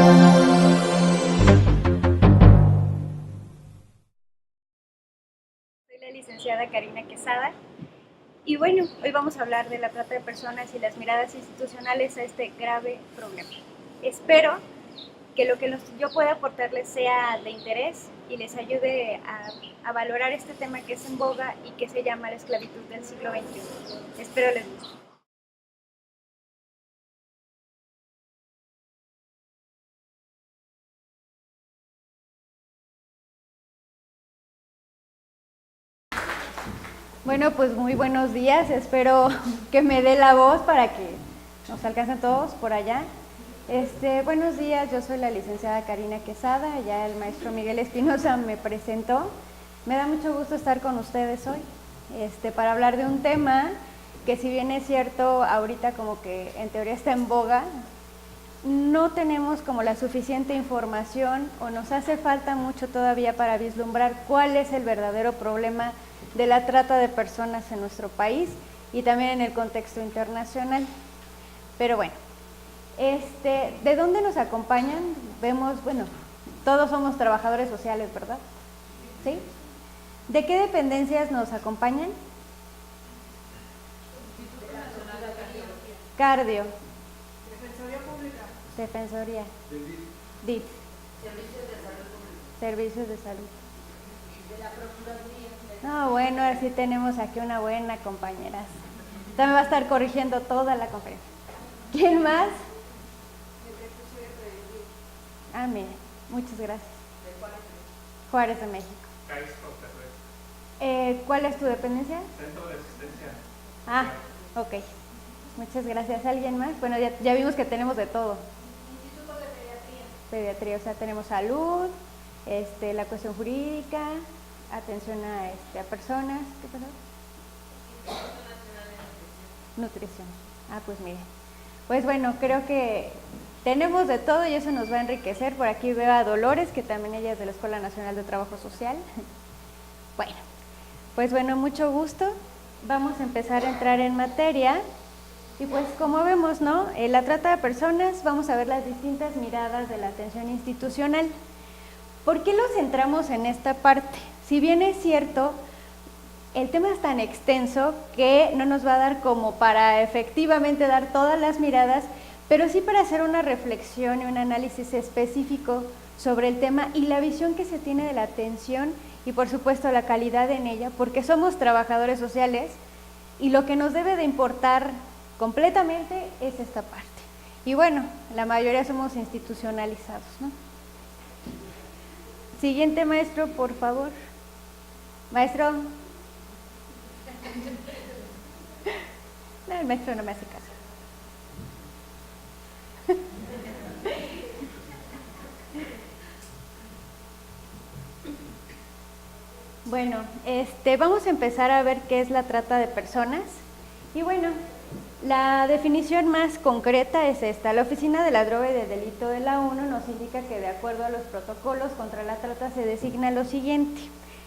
Soy la licenciada Karina Quesada y bueno, hoy vamos a hablar de la trata de personas y las miradas institucionales a este grave problema. Espero que lo que yo pueda aportarles sea de interés y les ayude a valorar este tema que es en boga y que se llama la esclavitud del siglo XXI. Espero les guste. Bueno, pues muy buenos días, espero que me dé la voz para que nos alcancen todos por allá. Buenos días, yo soy la licenciada Karina Quesada, ya el maestro Miguel Espinosa me presentó. Me da mucho gusto estar con ustedes hoy para hablar de un tema que, si bien es cierto, ahorita como que en teoría está en boga, no tenemos como la suficiente información o nos hace falta mucho todavía para vislumbrar cuál es el verdadero problema de la trata de personas en nuestro país y también en el contexto internacional. Pero bueno, ¿de dónde nos acompañan? Vemos, bueno, todos somos trabajadores sociales, ¿verdad? ¿Sí? ¿De qué dependencias nos acompañan? Cardio. Defensoría Pública. Defensoría. DIF. Servicios de salud. De la Procuraduría. No, bueno, así tenemos aquí una buena compañera. También va a estar corrigiendo toda la conferencia. ¿Quién más? El recurso de prevenir. Ah, mire, muchas gracias. De Juárez de México. ¿Cuál es tu dependencia? Centro de Asistencia. Ah, ok. Muchas gracias. ¿Alguien más? Bueno, ya vimos que tenemos de todo. Instituto de Pediatría. Pediatría, o sea, tenemos salud, la cuestión jurídica, atención a personas. ¿Qué pasó? Instituto Nacional de Nutrición. Ah, pues mire. Pues bueno, creo que tenemos de todo y eso nos va a enriquecer. Por aquí veo a Dolores, que también ella es de la Escuela Nacional de Trabajo Social. Bueno, pues bueno, mucho gusto. Vamos a empezar a entrar en materia. Y pues como vemos, ¿no? La trata de personas, vamos a ver las distintas miradas de la atención institucional. ¿Por qué los centramos en esta parte? Si bien es cierto, el tema es tan extenso que no nos va a dar como para efectivamente dar todas las miradas, pero sí para hacer una reflexión y un análisis específico sobre el tema y la visión que se tiene de la atención y por supuesto la calidad en ella, porque somos trabajadores sociales y lo que nos debe de importar completamente es esta parte. Y bueno, la mayoría somos institucionalizados, ¿no? Siguiente maestro, por favor. Maestro. No, el maestro no me hace caso. Bueno, vamos a empezar a ver qué es la trata de personas. Y bueno, la definición más concreta es esta. La Oficina de la Droga y del Delito de la ONU nos indica que, de acuerdo a los protocolos contra la trata, se designa lo siguiente: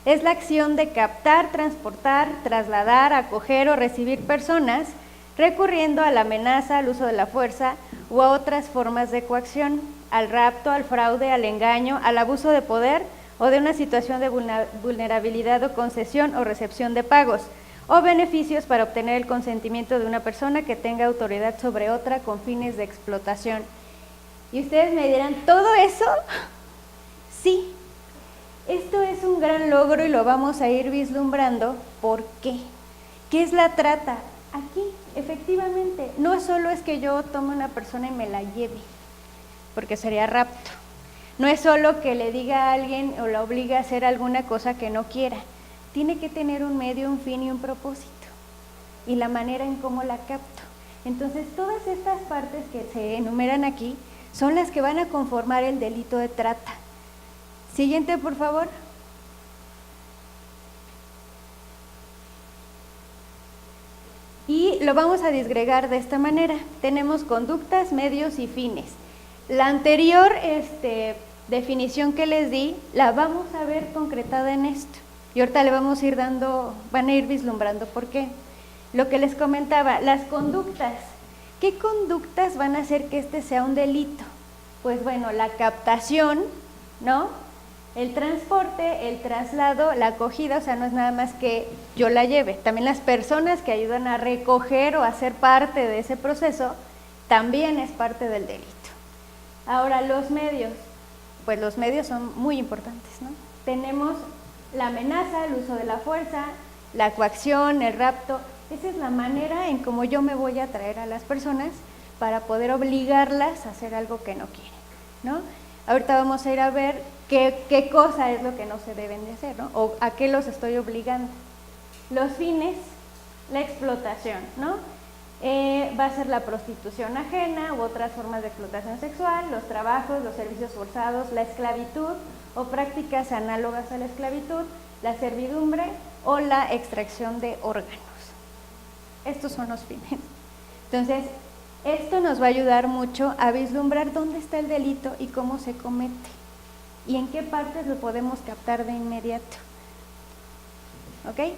es la acción de captar, transportar, trasladar, acoger o recibir personas recurriendo a la amenaza, al uso de la fuerza u a otras formas de coacción, al rapto, al fraude, al engaño, al abuso de poder o de una situación de vulnerabilidad o concesión o recepción de pagos o beneficios para obtener el consentimiento de una persona que tenga autoridad sobre otra con fines de explotación. Y ustedes me dirán, ¿todo eso? Sí. Esto es un gran logro y lo vamos a ir vislumbrando. ¿Por qué? ¿Qué es la trata? Aquí, efectivamente, no solo es que yo tome una persona y me la lleve, porque sería rapto. No es solo que le diga a alguien o la obligue a hacer alguna cosa que no quiera. Tiene que tener un medio, un fin y un propósito. Y la manera en cómo la capto. Entonces, todas estas partes que se enumeran aquí son las que van a conformar el delito de trata. Siguiente, por favor. Y lo vamos a disgregar de esta manera. Tenemos conductas, medios y fines. La anterior definición que les di, la vamos a ver concretada en esto. Y ahorita le vamos a ir dando, van a ir vislumbrando por qué. Lo que les comentaba, las conductas. ¿Qué conductas van a hacer que este sea un delito? Pues bueno, la captación, ¿no? El transporte, el traslado, la acogida, o sea, no es nada más que yo la lleve. También las personas que ayudan a recoger o a ser parte de ese proceso, también es parte del delito. Ahora, los medios, pues los medios son muy importantes, ¿no? Tenemos la amenaza, el uso de la fuerza, la coacción, el rapto. Esa es la manera en cómo yo me voy a atraer a las personas para poder obligarlas a hacer algo que no quieren, ¿no? Ahorita vamos a ir a ver qué cosa es lo que no se deben de hacer, ¿no? O a qué los estoy obligando. Los fines, la explotación, ¿no? Va a ser la prostitución ajena u otras formas de explotación sexual, los trabajos, los servicios forzados, la esclavitud o prácticas análogas a la esclavitud, la servidumbre o la extracción de órganos. Estos son los fines. Entonces, esto nos va a ayudar mucho a vislumbrar dónde está el delito y cómo se comete y en qué partes lo podemos captar de inmediato. ¿Ok?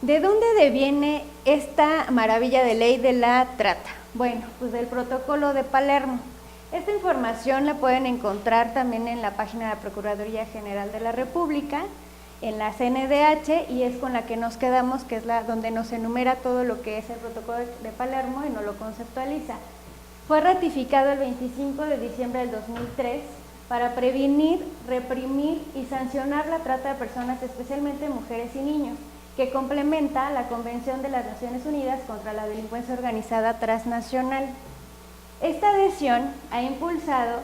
¿De dónde deviene esta maravilla de ley de la trata? Bueno, pues del Protocolo de Palermo. Esta información la pueden encontrar también en la página de la Procuraduría General de la República, en la CNDH, y es con la que nos quedamos, que es la donde nos enumera todo lo que es el Protocolo de Palermo y nos lo conceptualiza. Fue ratificado el 25 de diciembre del 2003 para prevenir, reprimir y sancionar la trata de personas, especialmente mujeres y niños, que complementa la Convención de las Naciones Unidas contra la Delincuencia Organizada Transnacional. Esta adhesión ha impulsado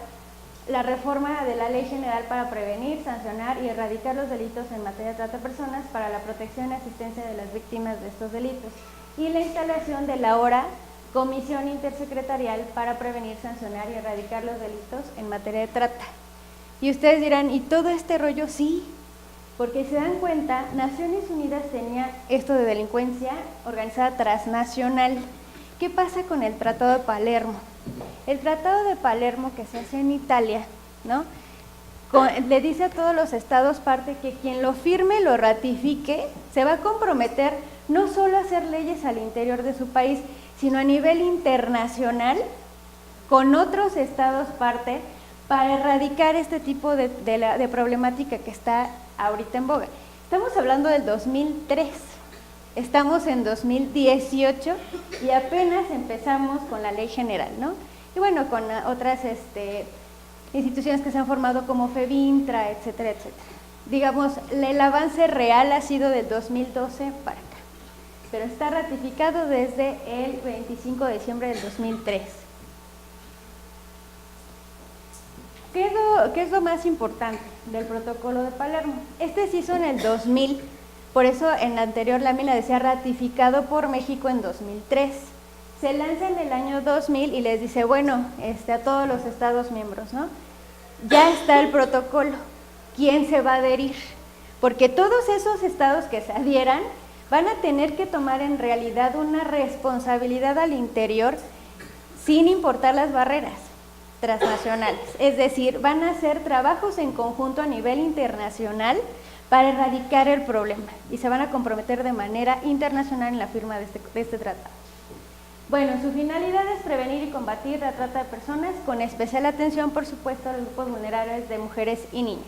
la reforma de la Ley General para prevenir, sancionar y erradicar los delitos en materia de trata de personas para la protección y asistencia de las víctimas de estos delitos y la instalación de la ahora Comisión Intersecretarial para prevenir, sancionar y erradicar los delitos en materia de trata. Y ustedes dirán, ¿y todo este rollo? Sí, porque se dan cuenta, Naciones Unidas tenía esto de delincuencia organizada transnacional. ¿Qué pasa con el Tratado de Palermo? El Tratado de Palermo, que se hace en Italia, ¿no? Le dice a todos los estados parte que quien lo firme, lo ratifique, se va a comprometer no solo a hacer leyes al interior de su país, sino a nivel internacional, con otros estados parte, para erradicar este tipo de problemática que está ahorita en boga. Estamos hablando del 2003, estamos en 2018 y apenas empezamos con la ley general, ¿no? Y bueno, con otras instituciones que se han formado como FEBINTRA, etcétera, etcétera. Digamos, el avance real ha sido del 2012 para acá, pero está ratificado desde el 25 de diciembre del 2003. ¿Qué es lo más importante del Protocolo de Palermo? Este se hizo en el 2000, por eso en la anterior lámina decía ratificado por México en 2003. Se lanza en el año 2000 y les dice, bueno, a todos los estados miembros, ¿no? Ya está el protocolo, ¿quién se va a adherir? Porque todos esos estados que se adhieran van a tener que tomar en realidad una responsabilidad al interior sin importar las barreras transnacionales, es decir, van a hacer trabajos en conjunto a nivel internacional para erradicar el problema y se van a comprometer de manera internacional en la firma de este tratado. Bueno, su finalidad es prevenir y combatir la trata de personas, con especial atención, por supuesto, a los grupos vulnerables de mujeres y niños.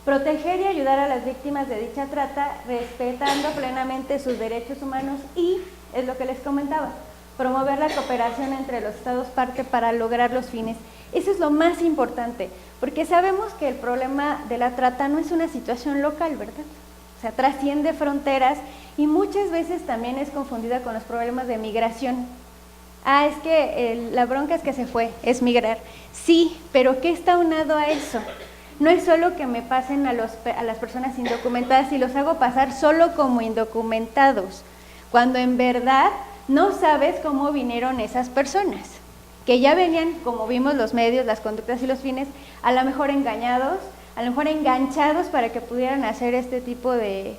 Proteger y ayudar a las víctimas de dicha trata, respetando plenamente sus derechos humanos y, es lo que les comentaba, promover la cooperación entre los estados parte para lograr los fines. Eso es lo más importante, porque sabemos que el problema de la trata no es una situación local, ¿verdad? O sea, trasciende fronteras y muchas veces también es confundida con los problemas de migración. Ah, es que la bronca es que se fue, es migrar. Sí, pero ¿qué está aunado a eso? No es solo que me pasen a las personas indocumentadas y los hago pasar solo como indocumentados, cuando en verdad no sabes cómo vinieron esas personas, que ya venían, como vimos los medios, las conductas y los fines, a lo mejor engañados, a lo mejor enganchados para que pudieran hacer este tipo de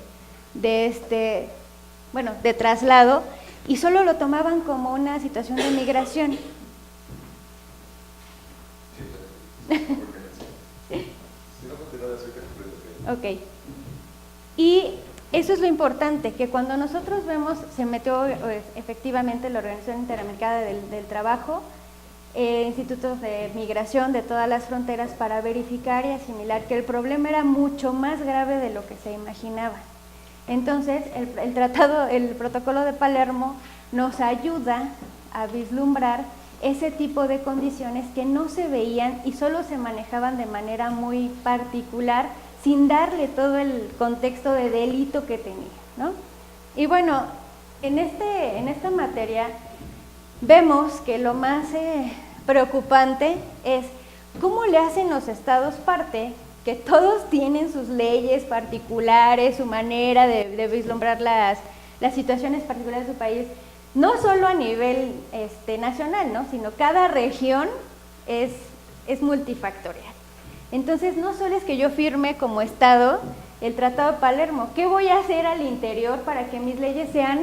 traslado, y solo lo tomaban como una situación de migración. Ok. Y Eso es lo importante, que cuando nosotros vemos, se metió efectivamente la Organización Interamericana del Trabajo, institutos de migración de todas las fronteras para verificar y asimilar que el problema era mucho más grave de lo que se imaginaba. Entonces, el protocolo de Palermo nos ayuda a vislumbrar ese tipo de condiciones que no se veían y solo se manejaban de manera muy particular, sin darle todo el contexto de delito que tenía, ¿no? Y bueno, en esta materia vemos que lo más preocupante es cómo le hacen los estados parte, que todos tienen sus leyes particulares, su manera de vislumbrar las situaciones particulares de su país, no solo a nivel nacional, ¿no? Sino cada región es multifactorial. Entonces, no solo es que yo firme como Estado el Tratado de Palermo, ¿qué voy a hacer al interior para que mis leyes sean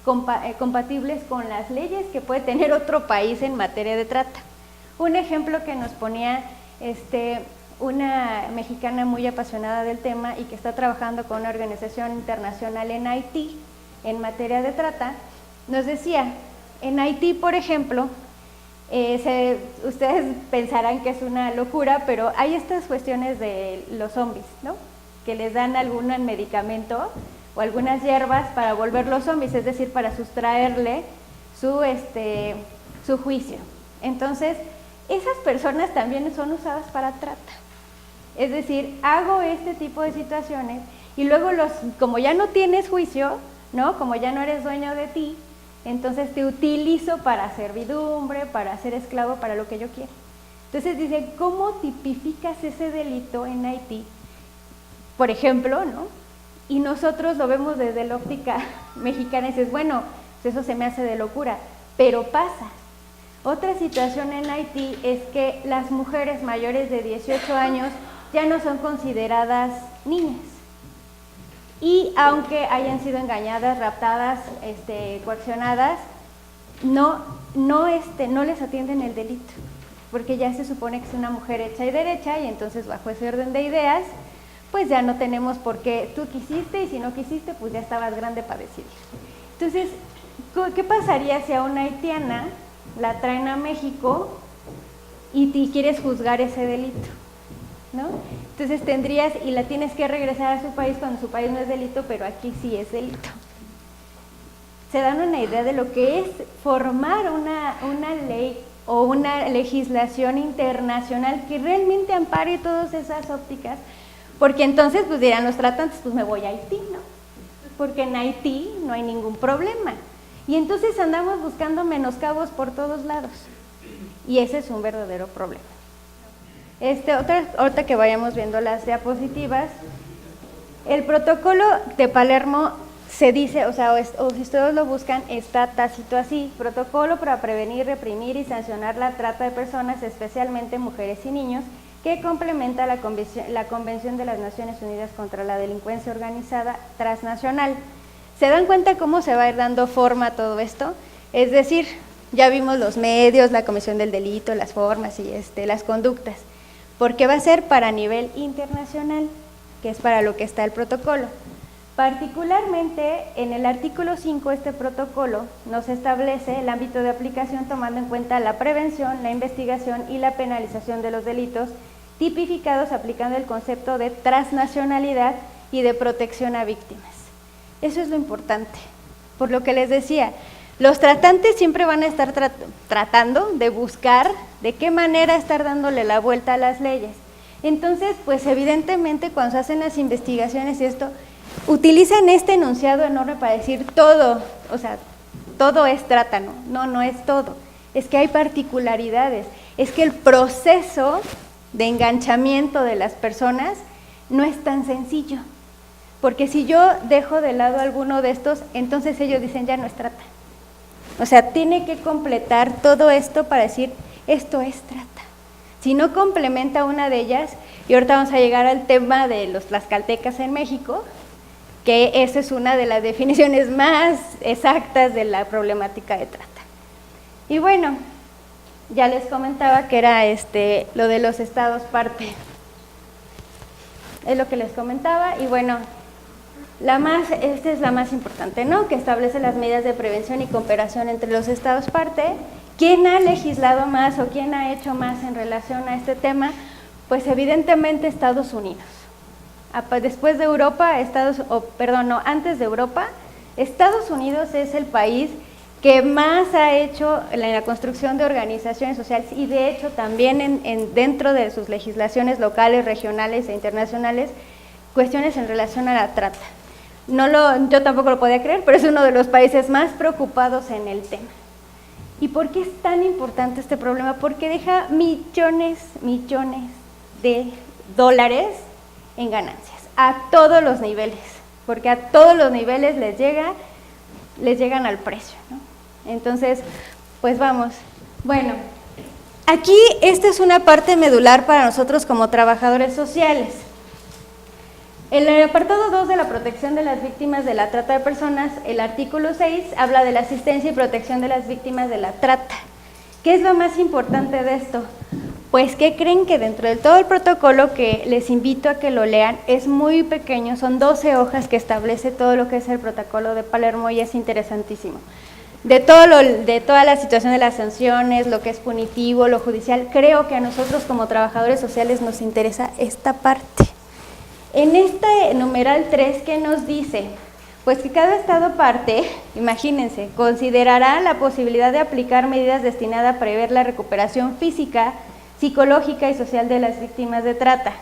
compatibles con las leyes que puede tener otro país en materia de trata? Un ejemplo que nos ponía una mexicana muy apasionada del tema y que está trabajando con una organización internacional en Haití en materia de trata, nos decía, en Haití, por ejemplo, ustedes pensarán que es una locura, pero hay estas cuestiones de los zombies, ¿no? Que les dan algún medicamento o algunas hierbas para volverlos zombies, es decir, para sustraerle su juicio. Entonces, esas personas también son usadas para trata. Es decir, hago este tipo de situaciones y luego como ya no tienes juicio, ¿no? Como ya no eres dueño de ti, entonces te utilizo para servidumbre, para ser esclavo, para lo que yo quiera. Entonces dice, ¿cómo tipificas ese delito en Haití? Por ejemplo, ¿no? Y nosotros lo vemos desde la óptica mexicana y dices, bueno, pues eso se me hace de locura, pero pasa. Otra situación en Haití es que las mujeres mayores de 18 años ya no son consideradas niñas. Y aunque hayan sido engañadas, raptadas, coaccionadas, no les atienden el delito, porque ya se supone que es una mujer hecha y derecha y entonces bajo ese orden de ideas, pues ya no tenemos por qué, tú quisiste y si no quisiste, pues ya estabas grande para decidir. Entonces, ¿qué pasaría si a una haitiana la traen a México y quieres juzgar ese delito? ¿No? Entonces tendrías y la tienes que regresar a su país cuando su país no es delito, pero aquí sí es delito. Se dan una idea de lo que es formar una ley o una legislación internacional que realmente ampare todas esas ópticas, porque entonces pues dirán los tratantes, pues me voy a Haití, ¿no? Porque en Haití no hay ningún problema. Y entonces andamos buscando menoscabos por todos lados. Y ese es un verdadero problema. Ahorita que vayamos viendo las diapositivas, el protocolo de Palermo se dice, o si ustedes lo buscan, está tácito así: protocolo para prevenir, reprimir y sancionar la trata de personas, especialmente mujeres y niños, que complementa la Convención de las Naciones Unidas contra la Delincuencia Organizada Transnacional. ¿Se dan cuenta cómo se va a ir dando forma a todo esto? Es decir, ya vimos los medios, la comisión del delito, las formas y las conductas, porque va a ser para nivel internacional, que es para lo que está el protocolo. Particularmente, en el artículo 5, este protocolo nos establece el ámbito de aplicación tomando en cuenta la prevención, la investigación y la penalización de los delitos tipificados aplicando el concepto de transnacionalidad y de protección a víctimas. Eso es lo importante. Por lo que les decía, los tratantes siempre van a estar tratando de buscar de qué manera estar dándole la vuelta a las leyes. Entonces, pues evidentemente cuando se hacen las investigaciones y esto, utilizan este enunciado enorme para decir todo, o sea, todo es trata, no es todo. Es que hay particularidades, es que el proceso de enganchamiento de las personas no es tan sencillo. Porque si yo dejo de lado alguno de estos, entonces ellos dicen ya no es trata. O sea, tiene que completar todo esto para decir esto es trata. Si no complementa una de ellas, y ahorita vamos a llegar al tema de los tlaxcaltecas en México, que esa es una de las definiciones más exactas de la problemática de trata. Y bueno, ya les comentaba que era lo de los estados parte. Es lo que les comentaba, y bueno, Esta es la más importante, ¿no? Que establece las medidas de prevención y cooperación entre los estados parte. ¿Quién ha legislado más o quién ha hecho más en relación a este tema? Pues evidentemente Estados Unidos. Después de Europa, antes de Europa, Estados Unidos es el país que más ha hecho en la construcción de organizaciones sociales y de hecho también dentro de sus legislaciones locales, regionales e internacionales, cuestiones en relación a la trata. Yo tampoco lo podía creer, pero es uno de los países más preocupados en el tema. ¿Y por qué es tan importante este problema? Porque deja millones de dólares en ganancias, a todos los niveles, porque a todos los niveles les llegan al precio, ¿no? Entonces, pues vamos. Bueno, aquí esta es una parte medular para nosotros como trabajadores sociales. En el apartado 2 de la protección de las víctimas de la trata de personas, el artículo 6 habla de la asistencia y protección de las víctimas de la trata. ¿Qué es lo más importante de esto? Pues, ¿qué creen? Que dentro de todo el protocolo, que les invito a que lo lean, es muy pequeño, son 12 hojas que establece todo lo que es el protocolo de Palermo y es interesantísimo. De toda la situación de las sanciones, lo que es punitivo, lo judicial, creo que a nosotros como trabajadores sociales nos interesa esta parte. En este numeral 3, ¿qué nos dice? Pues que cada estado parte, imagínense, considerará la posibilidad de aplicar medidas destinadas a prever la recuperación física, psicológica y social de las víctimas de trata,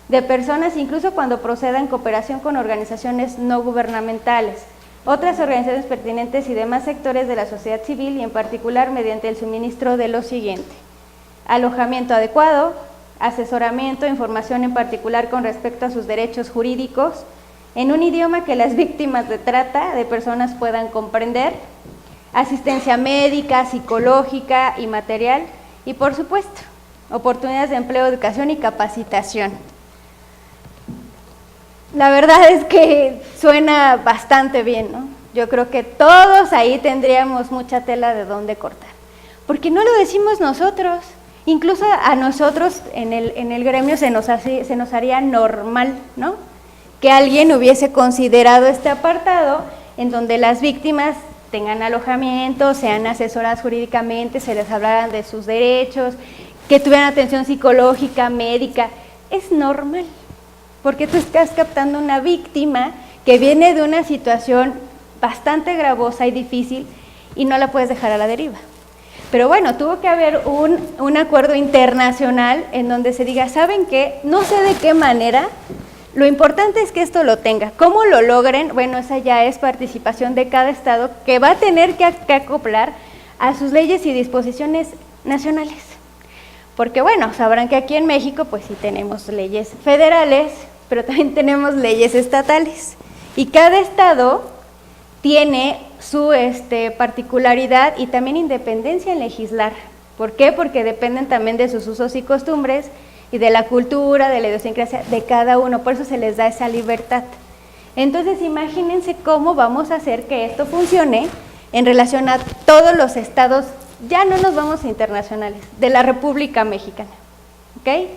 de personas, incluso cuando proceda en cooperación con organizaciones no gubernamentales, otras organizaciones pertinentes y demás sectores de la sociedad civil y en particular mediante el suministro de lo siguiente: alojamiento adecuado, asesoramiento, información en particular con respecto a sus derechos jurídicos, en un idioma que las víctimas de trata de personas puedan comprender, asistencia médica, psicológica y material, y por supuesto, oportunidades de empleo, educación y capacitación. La verdad es que suena bastante bien, ¿no? Yo creo que todos ahí tendríamos mucha tela de dónde cortar, porque no lo decimos nosotros. Incluso a nosotros en el gremio se nos haría normal, ¿no? Que alguien hubiese considerado este apartado en donde las víctimas tengan alojamiento, sean asesoradas jurídicamente, se les hablaran de sus derechos, que tuvieran atención psicológica, médica. Es normal, porque tú estás captando una víctima que viene de una situación bastante gravosa y difícil y no la puedes dejar a la deriva. Pero bueno, tuvo que haber un acuerdo internacional en donde se diga, ¿saben qué? No sé de qué manera, lo importante es que esto lo tenga. ¿Cómo lo logren? Bueno, esa ya es participación de cada estado que va a tener que acoplar a sus leyes y disposiciones nacionales. Porque bueno, sabrán que aquí en México pues sí tenemos leyes federales, pero también tenemos leyes estatales. Y cada estado tiene su particularidad y también independencia en legislar. ¿Por qué? Porque dependen también de sus usos y costumbres y de la cultura, de la idiosincrasia de cada uno, por eso se les da esa libertad. Entonces imagínense cómo vamos a hacer que esto funcione en relación a todos los estados, ya no nos vamos a internacionales, de la República Mexicana, ¿ok?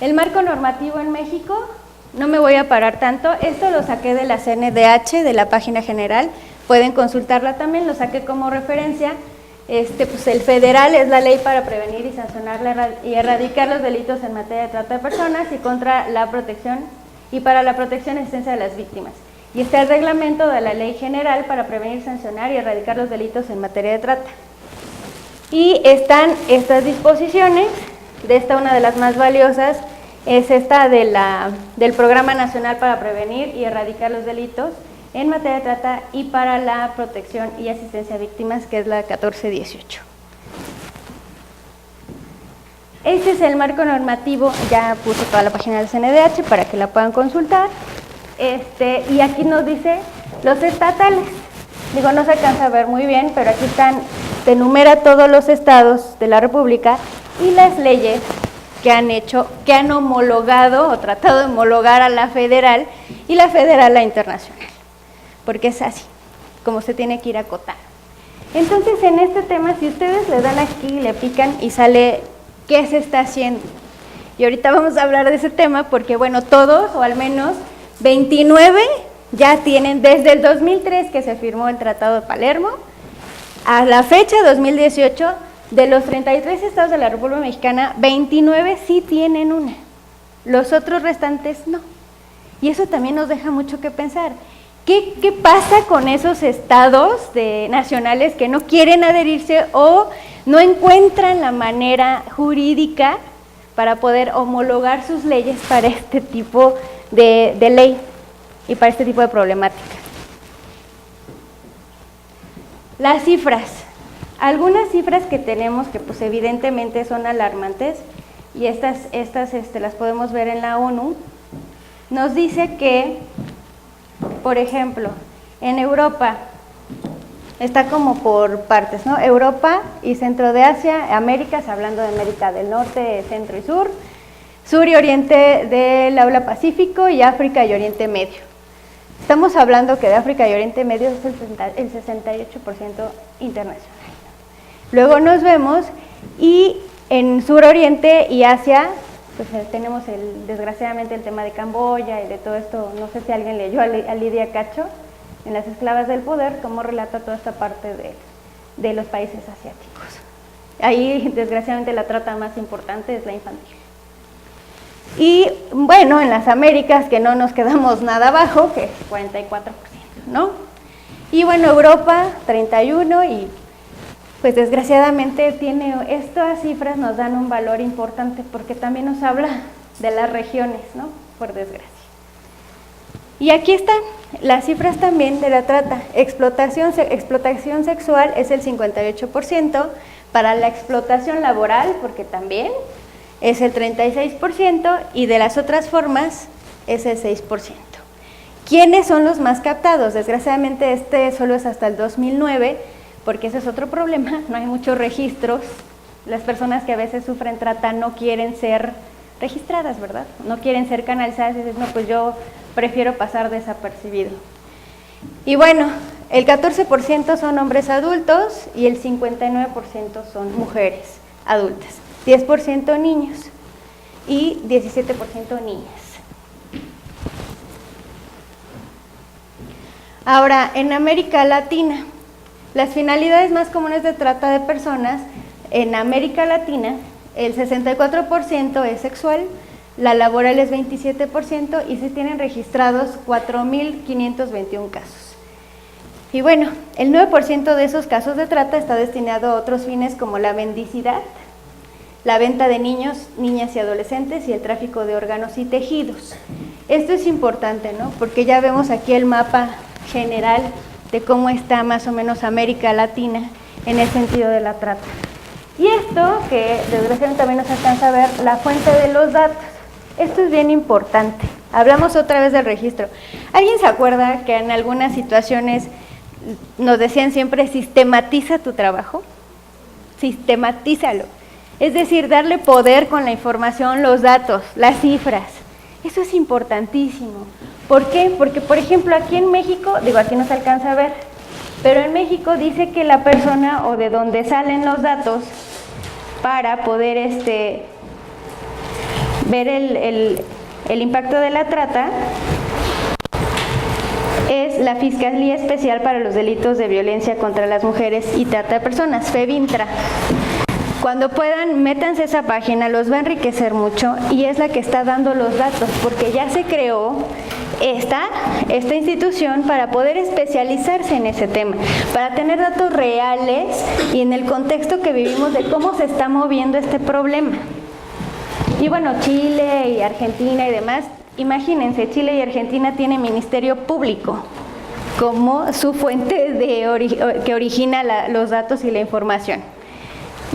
El marco normativo en México. No me voy a parar tanto, esto lo saqué de la CNDH, de la página general, pueden consultarla también, lo saqué como referencia. Pues el federal es la ley para prevenir y sancionar y erradicar los delitos en materia de trata de personas y contra la protección y para la protección y asistencia de las víctimas. Y está el reglamento de la ley general para prevenir, sancionar y erradicar los delitos en materia de trata. Y están estas disposiciones, de esta una de las más valiosas, es esta del Programa Nacional para Prevenir y Erradicar los Delitos en materia de trata y para la protección y asistencia a víctimas, que es la 1418. Este es el marco normativo, ya puse toda la página del CNDH para que la puedan consultar, y aquí nos dice los estatales. Digo, no se alcanza a ver muy bien, pero aquí te enumera todos los estados de la República y las leyes que han homologado o tratado de homologar a la federal y la federal a la internacional, porque es así como se tiene que ir a acotar. Entonces, en este tema, si ustedes le dan aquí, le pican y sale qué se está haciendo. Y ahorita vamos a hablar de ese tema porque, bueno, todos, o al menos 29, ya tienen, desde el 2003 que se firmó el Tratado de Palermo, a la fecha, 2018, de los 33 estados de la República Mexicana, 29 sí tienen una, los otros restantes no. Y eso también nos deja mucho que pensar. ¿Qué pasa con esos estados nacionales que no quieren adherirse o no encuentran la manera jurídica para poder homologar sus leyes para este tipo de ley y para este tipo de problemática? Las cifras. Algunas cifras que tenemos que pues evidentemente son alarmantes y estas las podemos ver en la ONU. Nos dice que, por ejemplo, en Europa, está como por partes, ¿no? Europa y centro de Asia, Américas, hablando de América del Norte, centro y sur, sur y oriente del aula Pacífico y África y Oriente Medio. Estamos hablando que de África y Oriente Medio es el 68% internacional. Luego nos vemos y en sur, oriente y Asia, pues tenemos desgraciadamente el tema de Camboya y de todo esto. No sé si alguien leyó a Lidia Cacho en Las esclavas del poder, cómo relata toda esta parte de los países asiáticos. Ahí desgraciadamente la trata más importante es la infantil. Y bueno, en las Américas, que no nos quedamos nada abajo, que es 44%, ¿no? Y bueno, Europa 31% y pues desgraciadamente estas cifras nos dan un valor importante porque también nos habla de las regiones, ¿no? Por desgracia. Y aquí están las cifras también de la trata. Explotación sexual es el 58%, para la explotación laboral, porque también es el 36%, y de las otras formas es el 6%. ¿Quiénes son los más captados? Desgraciadamente solo es hasta el 2009, porque ese es otro problema, no hay muchos registros. Las personas que a veces sufren trata no quieren ser registradas, ¿verdad? No quieren ser canalizadas y dicen, no, pues yo prefiero pasar desapercibido. Y bueno, el 14% son hombres adultos y el 59% son mujeres adultas, 10% niños y 17% niñas. Ahora, en América Latina, las finalidades más comunes de trata de personas en América Latina, el 64% es sexual, la laboral es 27% y se tienen registrados 4.521 casos. Y bueno, el 9% de esos casos de trata está destinado a otros fines como la mendicidad, la venta de niños, niñas y adolescentes y el tráfico de órganos y tejidos. Esto es importante, ¿no? Porque ya vemos aquí el mapa general de cómo está más o menos América Latina en el sentido de la trata. Y esto, que desgraciadamente también nos alcanza a ver, la fuente de los datos. Esto es bien importante. Hablamos otra vez del registro. ¿Alguien se acuerda que en algunas situaciones nos decían siempre, sistematiza tu trabajo? Sistematízalo. Es decir, darle poder con la información, los datos, las cifras. Eso es importantísimo. ¿Por qué? Porque, por ejemplo, aquí en México, aquí no se alcanza a ver, pero en México dice que la persona o de donde salen los datos para poder ver el impacto de la trata es la Fiscalía Especial para los Delitos de Violencia contra las Mujeres y Trata de Personas, FEVINTRA. Cuando puedan, métanse a esa página, los va a enriquecer mucho y es la que está dando los datos, porque ya se creó esta institución para poder especializarse en ese tema, para tener datos reales y en el contexto que vivimos de cómo se está moviendo este problema. Y bueno, Chile y Argentina y demás, imagínense, Chile y Argentina tienen ministerio público como su fuente que origina los datos y la información.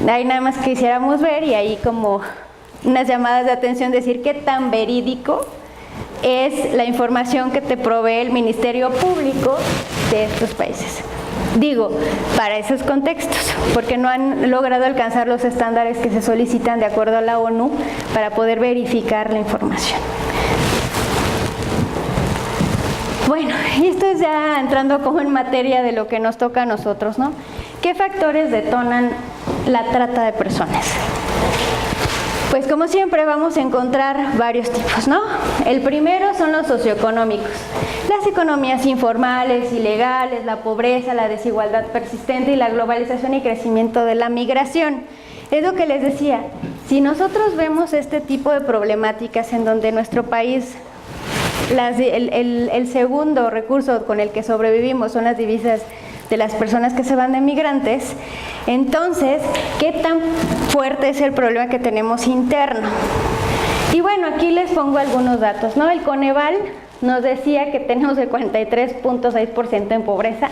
Ahí nada más quisiéramos ver y ahí como unas llamadas de atención, decir qué tan verídico es la información que te provee el Ministerio Público de estos países. Digo, para esos contextos, porque no han logrado alcanzar los estándares que se solicitan de acuerdo a la ONU para poder verificar la información. Bueno, y esto es ya entrando como en materia de lo que nos toca a nosotros, ¿no? ¿Qué factores detonan la trata de personas? Pues como siempre vamos a encontrar varios tipos, ¿no? El primero son los socioeconómicos. Las economías informales, ilegales, la pobreza, la desigualdad persistente y la globalización y crecimiento de la migración. Es lo que les decía, si nosotros vemos este tipo de problemáticas en donde nuestro país, el segundo recurso con el que sobrevivimos son las divisas de las personas que se van de migrantes, entonces, ¿qué tan fuerte es el problema que tenemos interno? Y bueno, aquí les pongo algunos datos, ¿no? El Coneval nos decía que tenemos el 43.6% en pobreza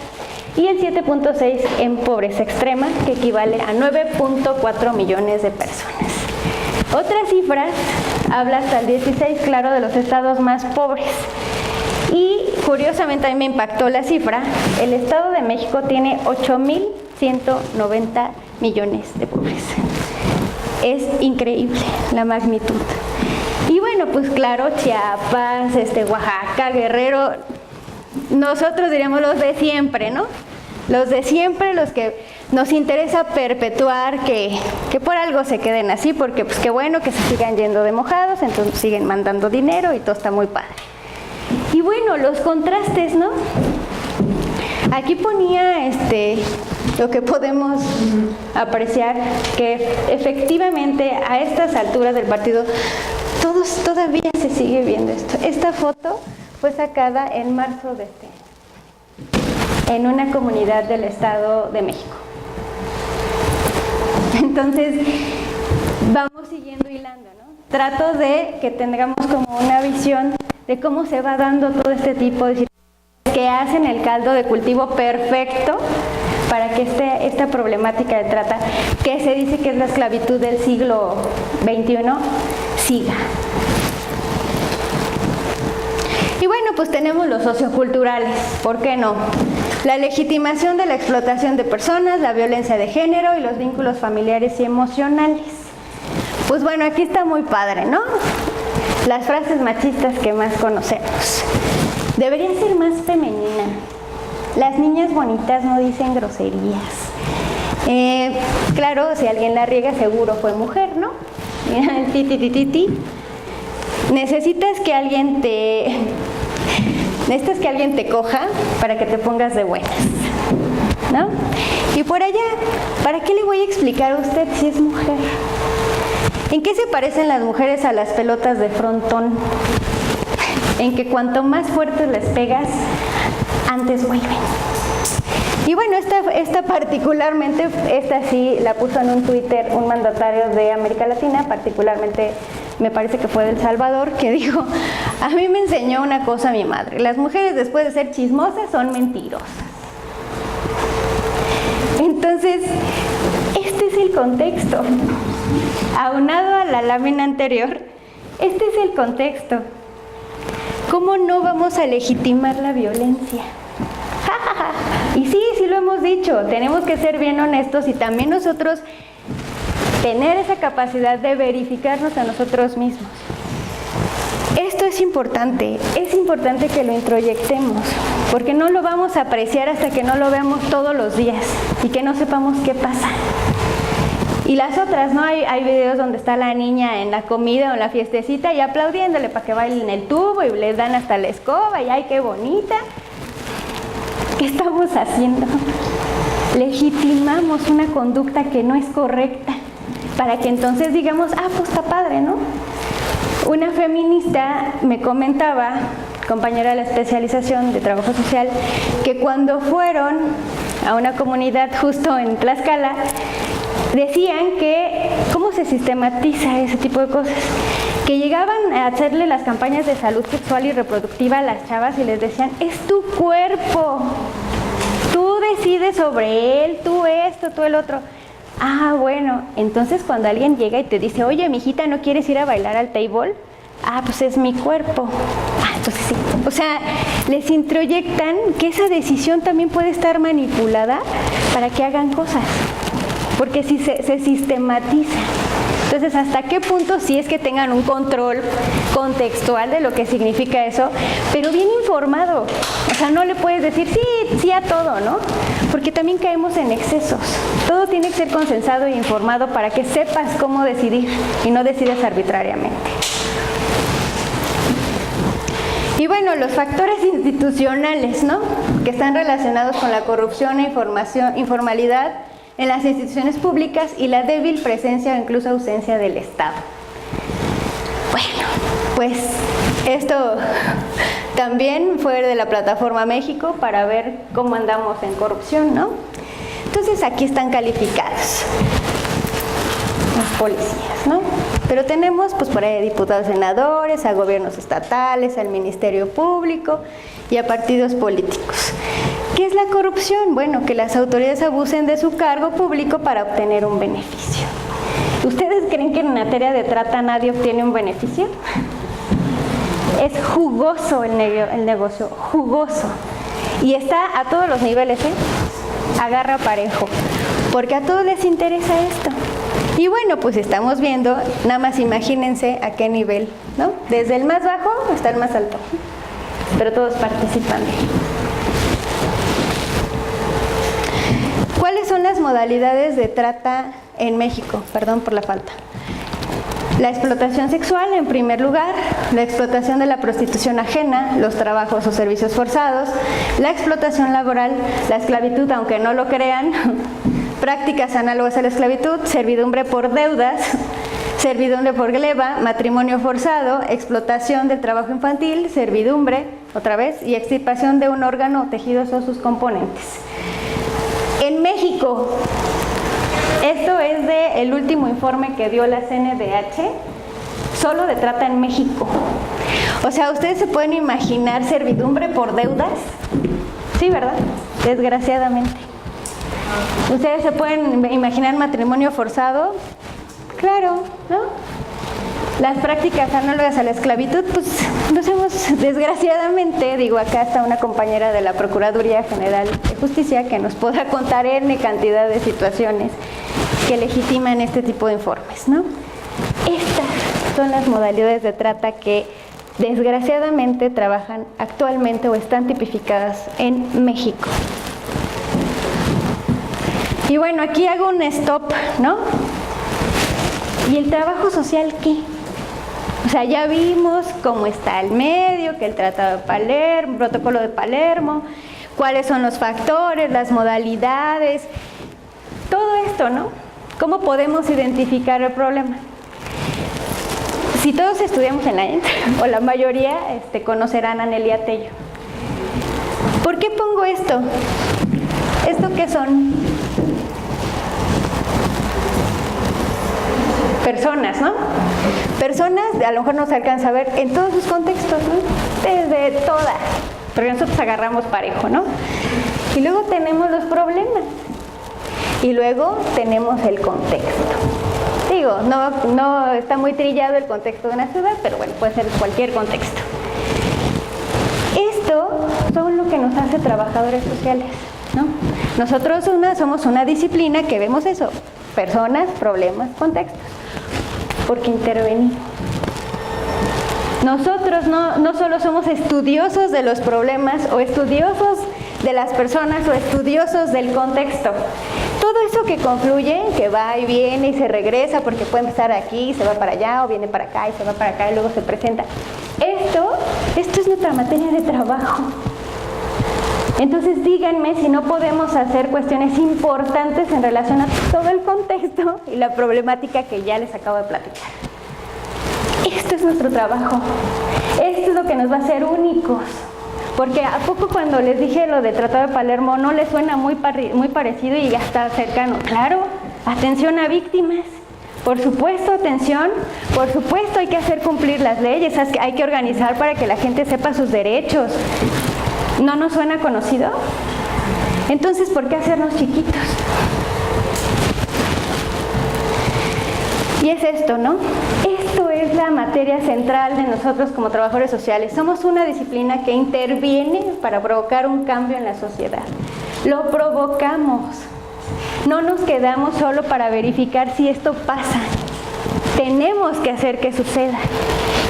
y el 7.6% en pobreza extrema, que equivale a 9.4 millones de personas. Otras cifras habla hasta el 16, claro, de los estados más pobres. Y curiosamente a mí me impactó la cifra, el Estado de México tiene 8.190 millones de pobres. Es increíble la magnitud. Y bueno, pues claro, Chiapas, Oaxaca, Guerrero, nosotros diríamos los de siempre, ¿no? Los de siempre, los que nos interesa perpetuar que por algo se queden así, porque pues qué bueno que se sigan yendo de mojados, entonces siguen mandando dinero y todo está muy padre. Y bueno, los contrastes, ¿no? Aquí ponía lo que podemos apreciar, que efectivamente a estas alturas del partido todavía se sigue viendo esto. Esta foto fue sacada en marzo de este año, en una comunidad del Estado de México. Entonces, vamos siguiendo hilando, ¿no? Trato de que tengamos como una visión de cómo se va dando todo este tipo de situaciones que hacen el caldo de cultivo perfecto para que esta problemática de trata, que se dice que es la esclavitud del siglo XXI, siga. Y bueno, pues tenemos los socioculturales, ¿por qué no? La legitimación de la explotación de personas, la violencia de género y los vínculos familiares y emocionales. Pues bueno, aquí está muy padre, ¿no? Las frases machistas que más conocemos. Debería ser más femenina. Las niñas bonitas no dicen groserías. Claro, si alguien la riega seguro fue mujer, ¿no? Necesitas que alguien te coja para que te pongas de buenas, ¿no? Y por allá, ¿para qué le voy a explicar a usted si es mujer? ¿En qué se parecen las mujeres a las pelotas de frontón? En que cuanto más fuertes les pegas, antes vuelven. Y bueno, esta particularmente, esta sí la puso en un Twitter un mandatario de América Latina, particularmente me parece que fue de El Salvador, que dijo, a mí me enseñó una cosa mi madre, las mujeres después de ser chismosas son mentirosas. Entonces, este es el contexto. Aunado a la lámina anterior, este es el contexto. ¿Cómo no vamos a legitimar la violencia? Y sí lo hemos dicho, tenemos que ser bien honestos y también nosotros tener esa capacidad de verificarnos a nosotros mismos. Esto es importante que lo introyectemos, porque no lo vamos a apreciar hasta que no lo veamos todos los días y que no sepamos qué pasa. Y las otras, ¿no? Hay videos donde está la niña en la comida o en la fiestecita y aplaudiéndole para que baile en el tubo y le dan hasta la escoba y ¡ay, qué bonita! ¿Qué estamos haciendo? Legitimamos una conducta que no es correcta para que entonces digamos, pues está padre, ¿no? Una feminista me comentaba, compañera de la especialización de trabajo social, que cuando fueron a una comunidad justo en Tlaxcala, decían que, ¿cómo se sistematiza ese tipo de cosas? Que llegaban a hacerle las campañas de salud sexual y reproductiva a las chavas y les decían, es tu cuerpo, tú decides sobre él, tú esto, tú el otro. Bueno, entonces cuando alguien llega y te dice, oye, mijita, ¿no quieres ir a bailar al table? Pues es mi cuerpo. Entonces sí. O sea, les introyectan que esa decisión también puede estar manipulada para que hagan cosas, porque si se sistematiza. Entonces, ¿hasta qué punto sí es que tengan un control contextual de lo que significa eso, pero bien informado? O sea, no le puedes decir sí a todo, ¿no? Porque también caemos en excesos. Todo tiene que ser consensado e informado para que sepas cómo decidir y no decidas arbitrariamente. Y bueno, los factores institucionales, ¿no?, que están relacionados con la corrupción e informalidad en las instituciones públicas y la débil presencia o incluso ausencia del Estado. Bueno, pues esto también fue de la Plataforma México para ver cómo andamos en corrupción, ¿no? Entonces aquí están calificados los policías, ¿no? Pero tenemos pues por ahí a diputados, senadores, a gobiernos estatales, al Ministerio Público y a partidos políticos. ¿Qué es la corrupción? Bueno, que las autoridades abusen de su cargo público para obtener un beneficio. ¿Ustedes creen que en materia de trata nadie obtiene un beneficio? Es jugoso el negocio, jugoso. Y está a todos los niveles, ¿eh? Agarra parejo, porque a todos les interesa esto. Y bueno, pues estamos viendo, nada más imagínense a qué nivel, ¿no? Desde el más bajo hasta el más alto, pero todos participan. ¿Cuáles son las modalidades de trata en México? Perdón por la falta. La explotación sexual, en primer lugar, la explotación de la prostitución ajena, los trabajos o servicios forzados, la explotación laboral, la esclavitud, aunque no lo crean, prácticas análogas a la esclavitud, servidumbre por deudas, servidumbre por gleba, matrimonio forzado, explotación del trabajo infantil, servidumbre, otra vez, y extirpación de un órgano, tejidos o sus componentes. En México, esto es del último informe que dio la CNDH, solo de trata en México. O sea, ¿ustedes se pueden imaginar servidumbre por deudas? Sí, ¿verdad? Desgraciadamente. ¿Ustedes se pueden imaginar matrimonio forzado? Claro, ¿no? Las prácticas análogas a la esclavitud, pues nos hemos, desgraciadamente, digo, acá está una compañera de la Procuraduría General de Justicia que nos podrá contar N cantidad de situaciones que legitiman este tipo de informes, ¿no? Estas son las modalidades de trata que desgraciadamente trabajan actualmente o están tipificadas en México. Y bueno, aquí hago un stop, ¿no? ¿Y el trabajo social qué? O sea, ya vimos cómo está el medio, que el Tratado de Palermo, Protocolo de Palermo, cuáles son los factores, las modalidades, todo esto, ¿no? ¿Cómo podemos identificar el problema? Si todos estudiamos en la ENT, o la mayoría conocerán a Nelia Tello. ¿Por qué pongo esto? ¿Esto qué son? Personas, ¿no? Personas, a lo mejor no se alcanza a ver en todos sus contextos, ¿no? Desde todas, pero nosotros agarramos parejo, ¿no? Y luego tenemos los problemas. Y luego tenemos el contexto. Digo, no está muy trillado el contexto de una ciudad, pero bueno, puede ser cualquier contexto. Esto son lo que nos hace trabajadores sociales, ¿no? Nosotros somos una disciplina que vemos eso, personas, problemas, contextos, porque intervenimos. Nosotros no solo somos estudiosos de los problemas o estudiosos de las personas o estudiosos del contexto. Todo eso que confluye, que va y viene y se regresa porque puede empezar aquí, se va para allá o viene para acá y se va para acá y luego se presenta. Esto es nuestra materia de trabajo. Entonces díganme si no podemos hacer cuestiones importantes en relación a todo el contexto y la problemática que ya les acabo de platicar. Esto es nuestro trabajo. Esto es lo que nos va a hacer únicos. Porque ¿a poco cuando les dije lo del Tratado de Palermo no les suena muy parecido y ya está cercano? Claro, atención a víctimas. Por supuesto, atención. Por supuesto, hay que hacer cumplir las leyes. Hay que organizar para que la gente sepa sus derechos. ¿No nos suena conocido? Entonces, ¿por qué hacernos chiquitos? Y es esto, ¿no? Esto es la materia central de nosotros como trabajadores sociales. Somos una disciplina que interviene para provocar un cambio en la sociedad. Lo provocamos. No nos quedamos solo para verificar si esto pasa. Tenemos que hacer que suceda.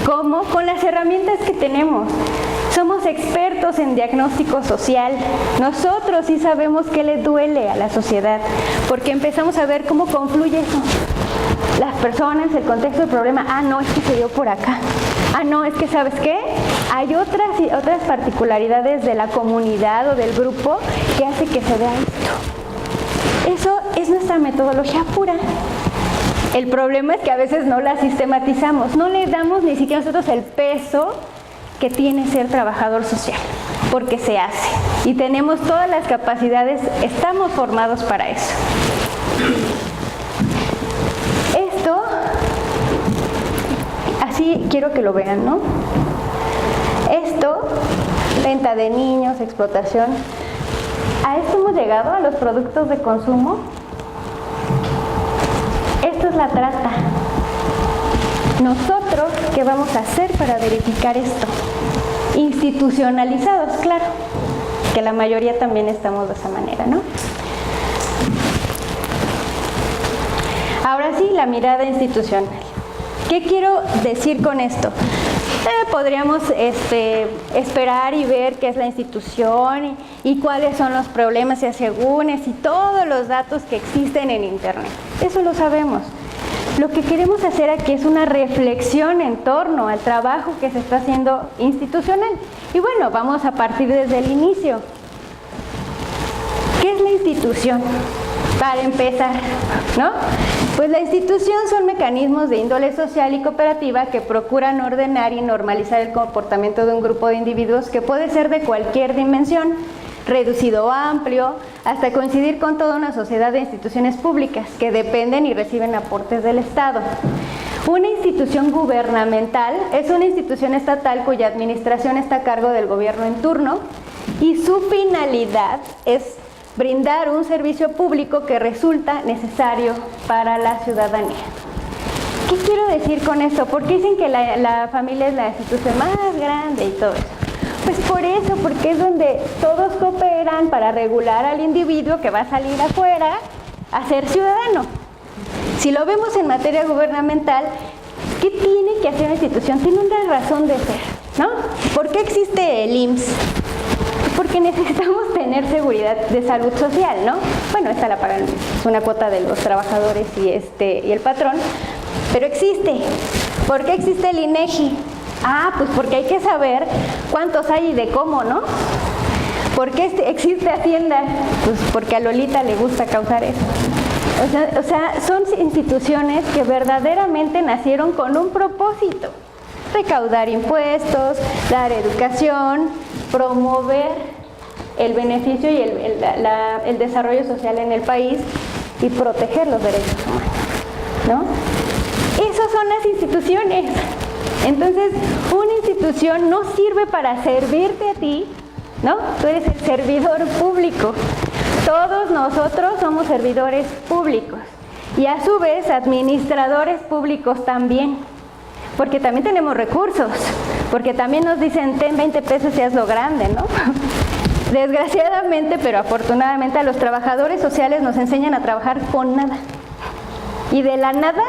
¿Cómo? Con las herramientas que tenemos. Somos expertos en diagnóstico social. Nosotros sí sabemos qué le duele a la sociedad, porque empezamos a ver cómo confluye eso. Las personas, el contexto del problema, no, es que se dio por acá. No, es que ¿sabes qué? Hay otras particularidades de la comunidad o del grupo que hace que se vea esto. Eso es nuestra metodología pura. El problema es que a veces no la sistematizamos, no le damos ni siquiera nosotros el peso que tiene ser trabajador social, porque se hace y tenemos todas las capacidades, estamos formados para eso. Esto, así quiero que lo vean, ¿no? Esto, venta de niños, explotación, a esto hemos llegado, a los productos de consumo. Esto es la trata. Nosotros, ¿qué vamos a hacer para verificar esto? Institucionalizados, claro, que la mayoría también estamos de esa manera, ¿no? Ahora sí, la mirada institucional. ¿Qué quiero decir con esto? Podríamos esperar y ver qué es la institución y cuáles son los problemas y asegúnes y todos los datos que existen en Internet. Eso lo sabemos. Lo que queremos hacer aquí es una reflexión en torno al trabajo que se está haciendo institucional. Y bueno, vamos a partir desde el inicio. ¿Qué es la institución? Para empezar, ¿no? Pues la institución son mecanismos de índole social y cooperativa que procuran ordenar y normalizar el comportamiento de un grupo de individuos que puede ser de cualquier dimensión, reducido o amplio, hasta coincidir con toda una sociedad de instituciones públicas que dependen y reciben aportes del Estado. Una institución gubernamental es una institución estatal cuya administración está a cargo del gobierno en turno y su finalidad es brindar un servicio público que resulta necesario para la ciudadanía. ¿Qué quiero decir con esto? ¿Por qué dicen que la familia es la institución más grande y todo eso? Pues por eso, porque es donde todos cooperan para regular al individuo que va a salir afuera a ser ciudadano. Si lo vemos en materia gubernamental, ¿qué tiene que hacer una institución? Tiene una razón de ser, ¿no? ¿Por qué existe el IMSS? Porque necesitamos tener seguridad de salud social, ¿no? Bueno, esta la pagan, es una cuota de los trabajadores y el patrón, pero existe. ¿Por qué existe el INEGI? Pues porque hay que saber cuántos hay y de cómo, ¿no? ¿Por qué existe Hacienda? Pues porque a Lolita le gusta causar eso. O sea, son instituciones que verdaderamente nacieron con un propósito: recaudar impuestos, dar educación, promover el beneficio y el desarrollo social en el país y proteger los derechos humanos, ¿no? Esas son las instituciones. Entonces, una institución no sirve para servirte a ti, ¿no? Tú eres el servidor público. Todos nosotros somos servidores públicos y a su vez administradores públicos también, porque también tenemos recursos, porque también nos dicen ten 20 pesos y hazlo grande, ¿no? Desgraciadamente, pero afortunadamente, a los trabajadores sociales nos enseñan a trabajar con nada y de la nada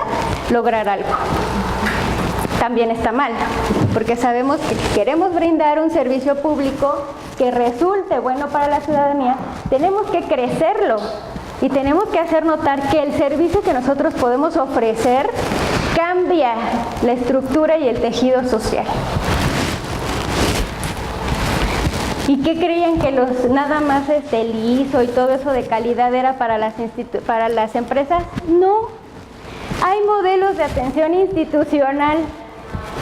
lograr algo. También está mal, porque sabemos que queremos brindar un servicio público que resulte bueno para la ciudadanía, tenemos que crecerlo y tenemos que hacer notar que el servicio que nosotros podemos ofrecer cambia la estructura y el tejido social. ¿Y qué creían que nada más el ISO y todo eso de calidad era para las empresas? No, hay modelos de atención institucional.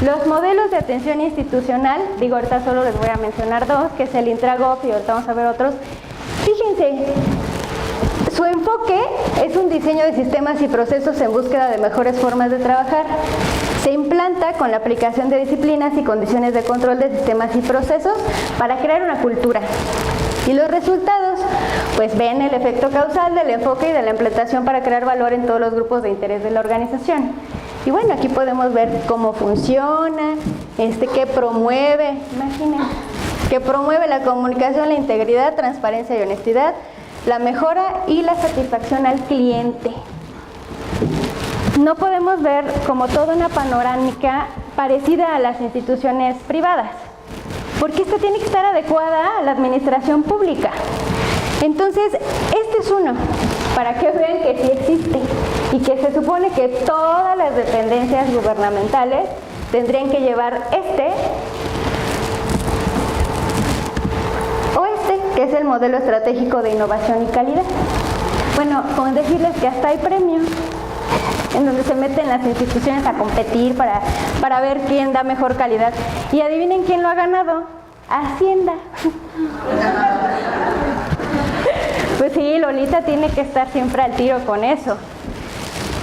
Los modelos de atención institucional, digo, ahorita solo les voy a mencionar dos, que es el Intragov y ahorita vamos a ver otros. Fíjense, su enfoque es un diseño de sistemas y procesos en búsqueda de mejores formas de trabajar. Se implanta con la aplicación de disciplinas y condiciones de control de sistemas y procesos para crear una cultura. Y los resultados, pues ven el efecto causal del enfoque y de la implementación para crear valor en todos los grupos de interés de la organización. Y bueno, aquí podemos ver cómo funciona, qué promueve, imaginen, que promueve la comunicación, la integridad, transparencia y honestidad, la mejora y la satisfacción al cliente. No podemos ver como toda una panorámica parecida a las instituciones privadas. porque esta tiene que estar adecuada a la administración pública. Entonces, este es uno, para que vean que sí existe y que se supone que todas las dependencias gubernamentales tendrían que llevar este o este, que es el modelo estratégico de innovación y calidad. Bueno, con decirles que hasta hay premios en donde se meten las instituciones a competir para ver quién da mejor calidad. Y adivinen quién lo ha ganado. Hacienda. Pues sí, Lolita tiene que estar siempre al tiro con eso.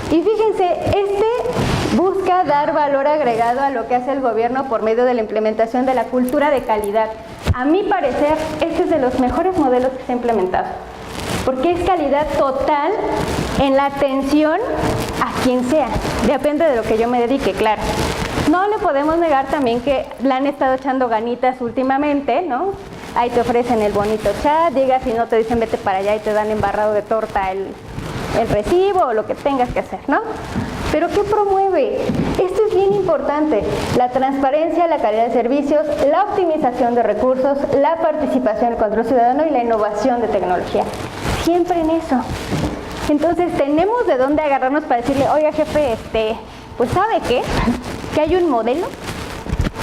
Y fíjense, este busca dar valor agregado a lo que hace el gobierno por medio de la implementación de la cultura de calidad. A mi parecer, este es de los mejores modelos que se ha implementado, porque es calidad total en la atención a quien sea, depende de lo que yo me dedique, claro. No le podemos negar también que le han estado echando ganitas últimamente, ¿no? Ahí te ofrecen el bonito chat, digas, si no te dicen vete para allá y te dan embarrado de torta el recibo o lo que tengas que hacer, ¿no? ¿Pero qué promueve? Esto es bien importante: la transparencia, la calidad de servicios, la optimización de recursos, la participación, el control ciudadano y la innovación de tecnología. Siempre en eso. Entonces tenemos de dónde agarrarnos para decirle, oiga jefe, pues ¿sabe qué? Que hay un modelo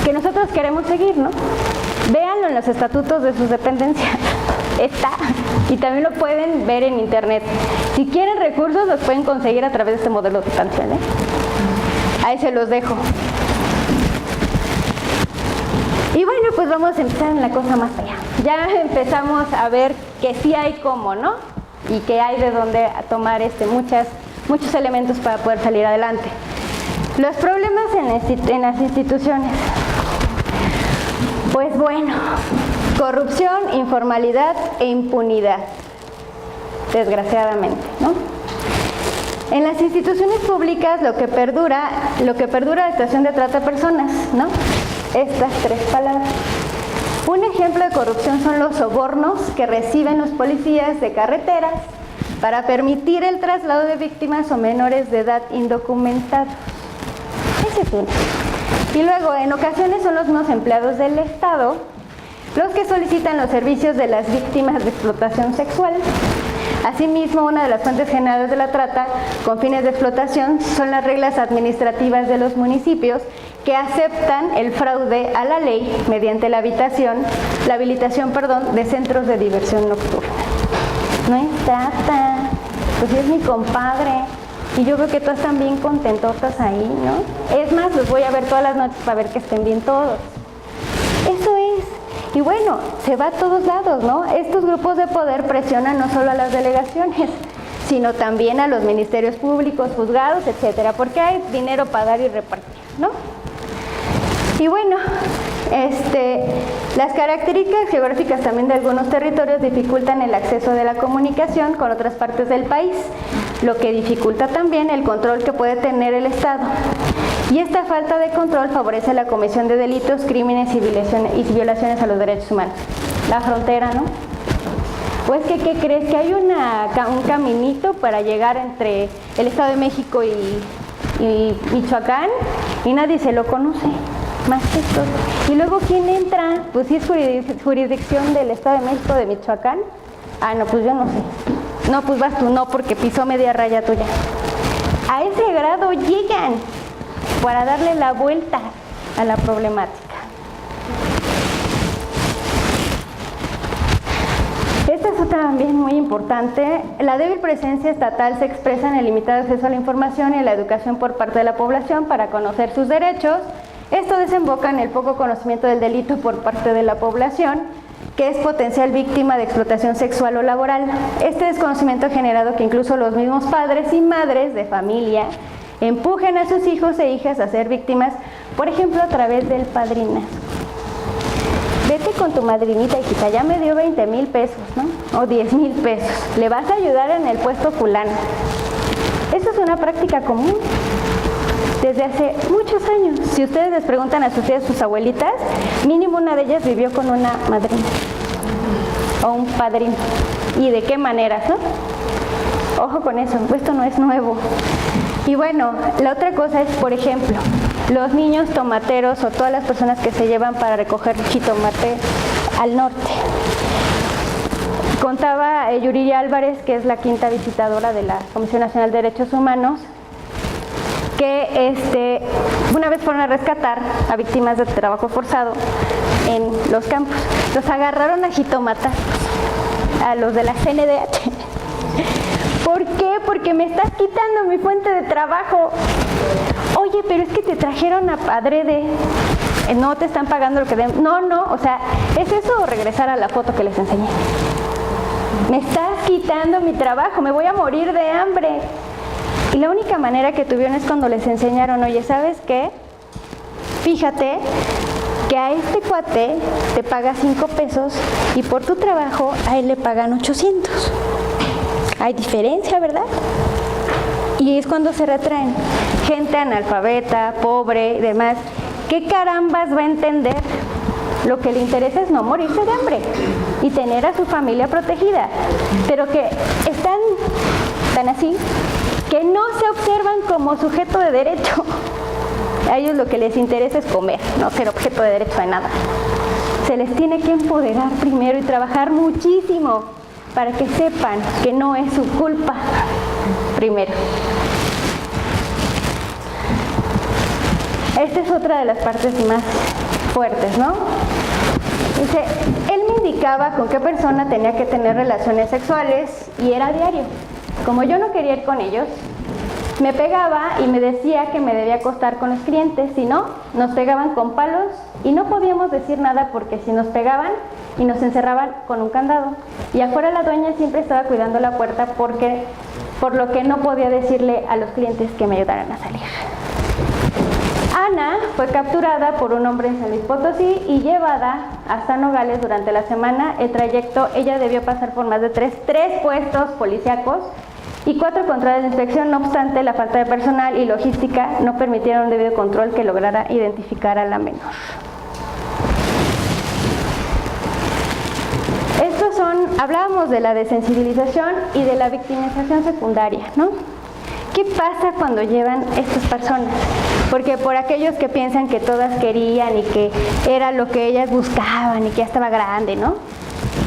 que nosotros queremos seguir, ¿no? Véanlo en los estatutos de sus dependencias. Está. Y también lo pueden ver en internet. Si quieren recursos, los pueden conseguir a través de este modelo de expansión, ¿eh? Ahí se los dejo. Y bueno, pues vamos a empezar en la cosa más allá. Ya empezamos a ver que sí hay cómo, ¿no? Y que hay de dónde tomar muchos elementos para poder salir adelante. Los problemas en las instituciones. Pues bueno, corrupción, informalidad e impunidad, desgraciadamente, ¿no? En las instituciones públicas lo que perdura la situación de trata de personas, ¿no? Estas tres palabras. Un ejemplo de corrupción son los sobornos que reciben los policías de carreteras para permitir el traslado de víctimas o menores de edad indocumentados. Ese es uno. Y luego, en ocasiones son los mismos empleados del Estado los que solicitan los servicios de las víctimas de explotación sexual. Asimismo, una de las fuentes generales de la trata con fines de explotación son las reglas administrativas de los municipios que aceptan el fraude a la ley mediante la habilitación de centros de diversión nocturna. No es trata, pues es mi compadre. Y yo creo que todas están bien contentotas ahí, ¿no? Es más, los voy a ver todas las noches para ver que estén bien todos. Eso es. Y bueno, se va a todos lados, ¿no? Estos grupos de poder presionan no solo a las delegaciones, sino también a los ministerios públicos, juzgados, etcétera, porque hay dinero para dar y repartir, ¿no? Y bueno, las características geográficas también de algunos territorios dificultan el acceso de la comunicación con otras partes del país, lo que dificulta también el control que puede tener el Estado. Y esta falta de control favorece la comisión de delitos, crímenes y violaciones a los derechos humanos. La frontera, ¿no? Pues que, ¿qué crees? Que hay un caminito para llegar entre el Estado de México y Michoacán y nadie se lo conoce, más que esto. Y luego, ¿quién entra? Pues si es jurisdicción del Estado de México, de Michoacán. Ah, no, pues yo no sé. No, pues vas tú, no, porque pisó media raya tuya. A ese grado llegan para darle la vuelta a la problemática. Esta es otra también muy importante. La débil presencia estatal se expresa en el limitado acceso a la información y a la educación por parte de la población para conocer sus derechos. Esto desemboca en el poco conocimiento del delito por parte de la población, que es potencial víctima de explotación sexual o laboral. Este desconocimiento ha generado que incluso los mismos padres y madres de familia empujen a sus hijos e hijas a ser víctimas, por ejemplo, a través del padrinazgo. Vete con tu madrinita, hijita, ya me dio 20,000 pesos, ¿no? O 10,000 pesos. Le vas a ayudar en el puesto fulano. Eso es una práctica común desde hace muchos años. Si ustedes les preguntan a sus tías, sus abuelitas, mínimo una de ellas vivió con una madrina o un padrino. ¿Y de qué maneras, no? Ojo con eso, esto no es nuevo. Y bueno, la otra cosa es, por ejemplo, los niños tomateros o todas las personas que se llevan para recoger jitomate al norte. Contaba Yuriria Álvarez, que es la quinta visitadora de la Comisión Nacional de Derechos Humanos, que una vez fueron a rescatar a víctimas de trabajo forzado en los campos. Los agarraron a jitomatazos, a los de la CNDH. ¿Por qué? Porque me estás quitando mi fuente de trabajo. Oye, pero es que te trajeron a adrede, no te están pagando lo que deben. No, o sea, ¿es eso o regresar a la foto que les enseñé? Me estás quitando mi trabajo, me voy a morir de hambre. Y la única manera que tuvieron es cuando les enseñaron, oye, ¿sabes qué? Fíjate que a este cuate te paga 5 pesos y por tu trabajo a él le pagan 800. Hay diferencia, ¿verdad? Y es cuando se retraen. Gente analfabeta, pobre y demás. ¿Qué carambas va a entender? Lo que le interesa es no morirse de hambre y tener a su familia protegida. Pero que están tan así que no se observan como sujeto de derecho. A ellos lo que les interesa es comer, no ser objeto de derecho de nada. Se les tiene que empoderar primero y trabajar muchísimo para que sepan que no es su culpa primero. Esta es otra de las partes más fuertes, ¿no? Dice, él me indicaba con qué persona tenía que tener relaciones sexuales y era diario. Como yo no quería ir con ellos, me pegaba y me decía que me debía acostar con los clientes, si no, nos pegaban con palos y no podíamos decir nada porque si nos pegaban y nos encerraban con un candado. Y afuera la dueña siempre estaba cuidando la puerta por lo que no podía decirle a los clientes que me ayudaran a salir. Ana fue capturada por un hombre en San Luis Potosí y llevada hasta Nogales durante la semana. El trayecto, ella debió pasar por más de tres puestos policíacos y 4 controles de inspección. No obstante, la falta de personal y logística no permitieron un debido control que lograra identificar a la menor. Hablábamos de la desensibilización y de la victimización secundaria, ¿no? ¿Qué pasa cuando llevan estas personas? Porque por aquellos que piensan que todas querían y que era lo que ellas buscaban y que ya estaba grande, ¿no?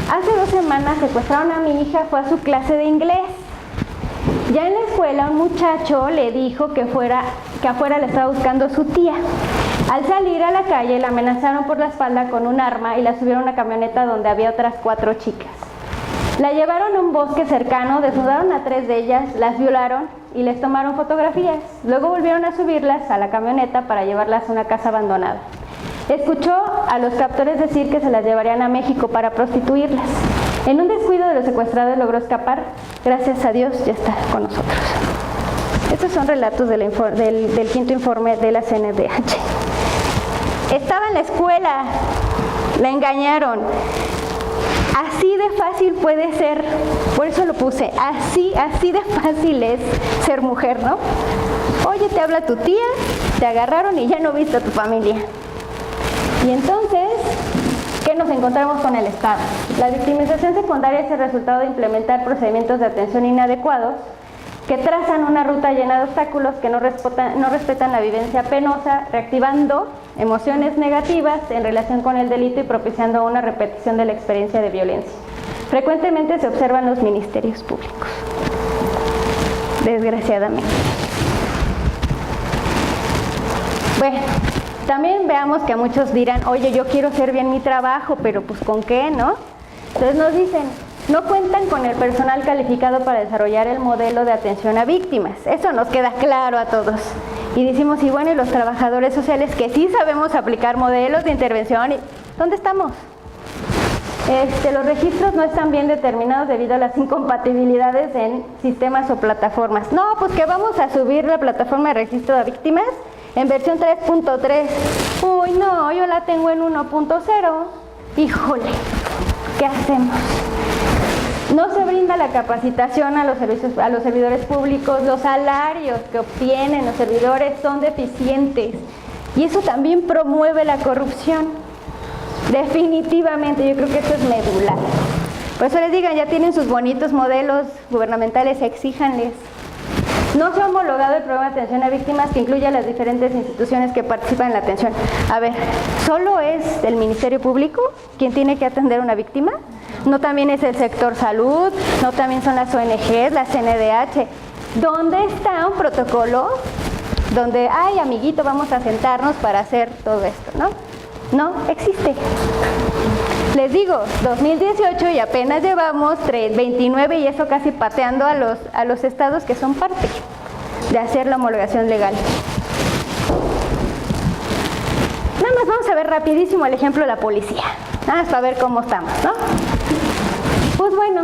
Hace 2 semanas secuestraron a mi hija, fue a su clase de inglés. Ya en la escuela un muchacho le dijo que afuera le estaba buscando su tía. Al salir a la calle la amenazaron por la espalda con un arma y la subieron a una camioneta donde había otras 4 chicas. La llevaron a un bosque cercano, desnudaron a 3 de ellas, las violaron y les tomaron fotografías. Luego volvieron a subirlas a la camioneta para llevarlas a una casa abandonada. Escuchó a los captores decir que se las llevarían a México para prostituirlas. En un descuido de los secuestradores logró escapar. Gracias a Dios ya está con nosotros. Estos son relatos del 5º informe de la CNDH. Estaba en la escuela, la engañaron. Así de fácil puede ser, por eso lo puse, así de fácil es ser mujer, ¿no? Oye, te habla tu tía, te agarraron y ya no viste a tu familia. Y entonces, ¿qué nos encontramos con el Estado? La victimización secundaria es el resultado de implementar procedimientos de atención inadecuados que trazan una ruta llena de obstáculos que no respetan la vivencia penosa, reactivando emociones negativas en relación con el delito y propiciando una repetición de la experiencia de violencia. Frecuentemente se observan los ministerios públicos, desgraciadamente. Bueno, también veamos que a muchos dirán, oye, yo quiero hacer bien mi trabajo, pero pues ¿con qué, no? Entonces nos dicen, no cuentan con el personal calificado para desarrollar el modelo de atención a víctimas. Eso nos queda claro a todos. Y decimos, y bueno, y los trabajadores sociales que sí sabemos aplicar modelos de intervención, ¿dónde estamos? Los registros no están bien determinados debido a las incompatibilidades en sistemas o plataformas. No, pues que vamos a subir la plataforma de registro de víctimas en versión 3.3. Uy, no, yo la tengo en 1.0. Híjole, ¿qué hacemos? No se brinda la capacitación a los servidores públicos, los salarios que obtienen los servidores son deficientes y eso también promueve la corrupción. Definitivamente, yo creo que eso es medular. Por eso les digan, ya tienen sus bonitos modelos gubernamentales, exíjanles. No se ha homologado el programa de atención a víctimas que incluye a las diferentes instituciones que participan en la atención. A ver, ¿solo es el Ministerio Público quien tiene que atender a una víctima? ¿No también es el sector salud? ¿No también son las ONGs, la CNDH? ¿Dónde está un protocolo donde, ay, amiguito, vamos a sentarnos para hacer todo esto, ¿no? No existe. Les digo, 2018 y apenas llevamos 29 y eso casi pateando a los estados que son parte de hacer la homologación legal. Nada más vamos a ver rapidísimo el ejemplo de la policía, nada más para ver cómo estamos, ¿no? Pues bueno,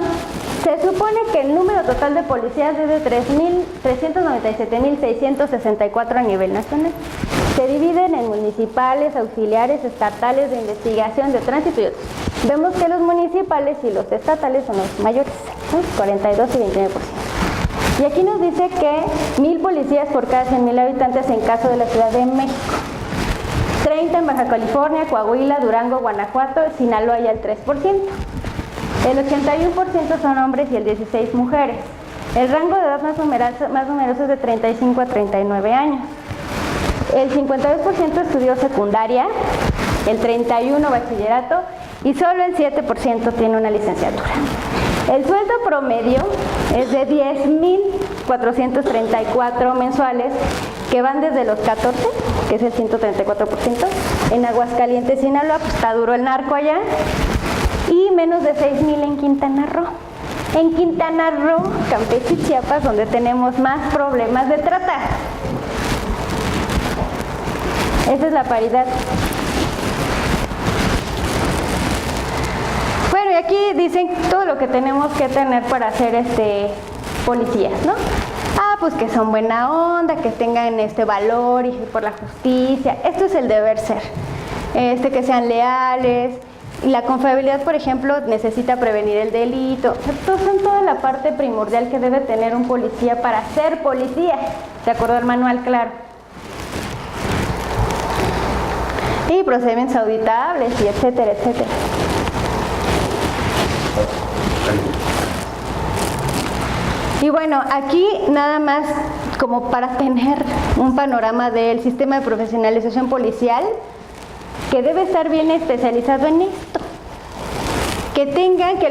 se supone que el número total de policías es de 397.664 a nivel nacional. Se dividen en municipales, auxiliares, estatales, de investigación, de tránsito y otros. Vemos que los municipales y los estatales son los mayores, ¿no? 42 y 29%. Y aquí nos dice que 1,000 policías por cada 100,000 habitantes en caso de la Ciudad de México. 30 en Baja California, Coahuila, Durango, Guanajuato, Sinaloa y el 3%. El 81% son hombres y el 16% mujeres. El rango de edad más numeroso es de 35 a 39 años. El 52% estudió secundaria, el 31% bachillerato y solo el 7% tiene una licenciatura. El sueldo promedio es de 10,434 mensuales, que van desde los 14, que es el 134%, en Aguascalientes, Sinaloa, pues está duro el narco allá, y menos de 6,000 en Quintana Roo. En Quintana Roo, Campeche y Chiapas, donde tenemos más problemas de trata. Esa es la paridad. Bueno, y aquí dicen todo lo que tenemos que tener para ser policías, ¿no? Pues que son buena onda, que tengan valor y por la justicia. Esto es el deber ser. Que sean leales. Y la confiabilidad, por ejemplo, necesita prevenir el delito. Estos son toda la parte primordial que debe tener un policía para ser policía. De acuerdo al manual, claro. Y procedimientos auditables y etcétera, etcétera. Y bueno, aquí nada más como para tener un panorama del sistema de profesionalización policial, que debe estar bien especializado en esto. Que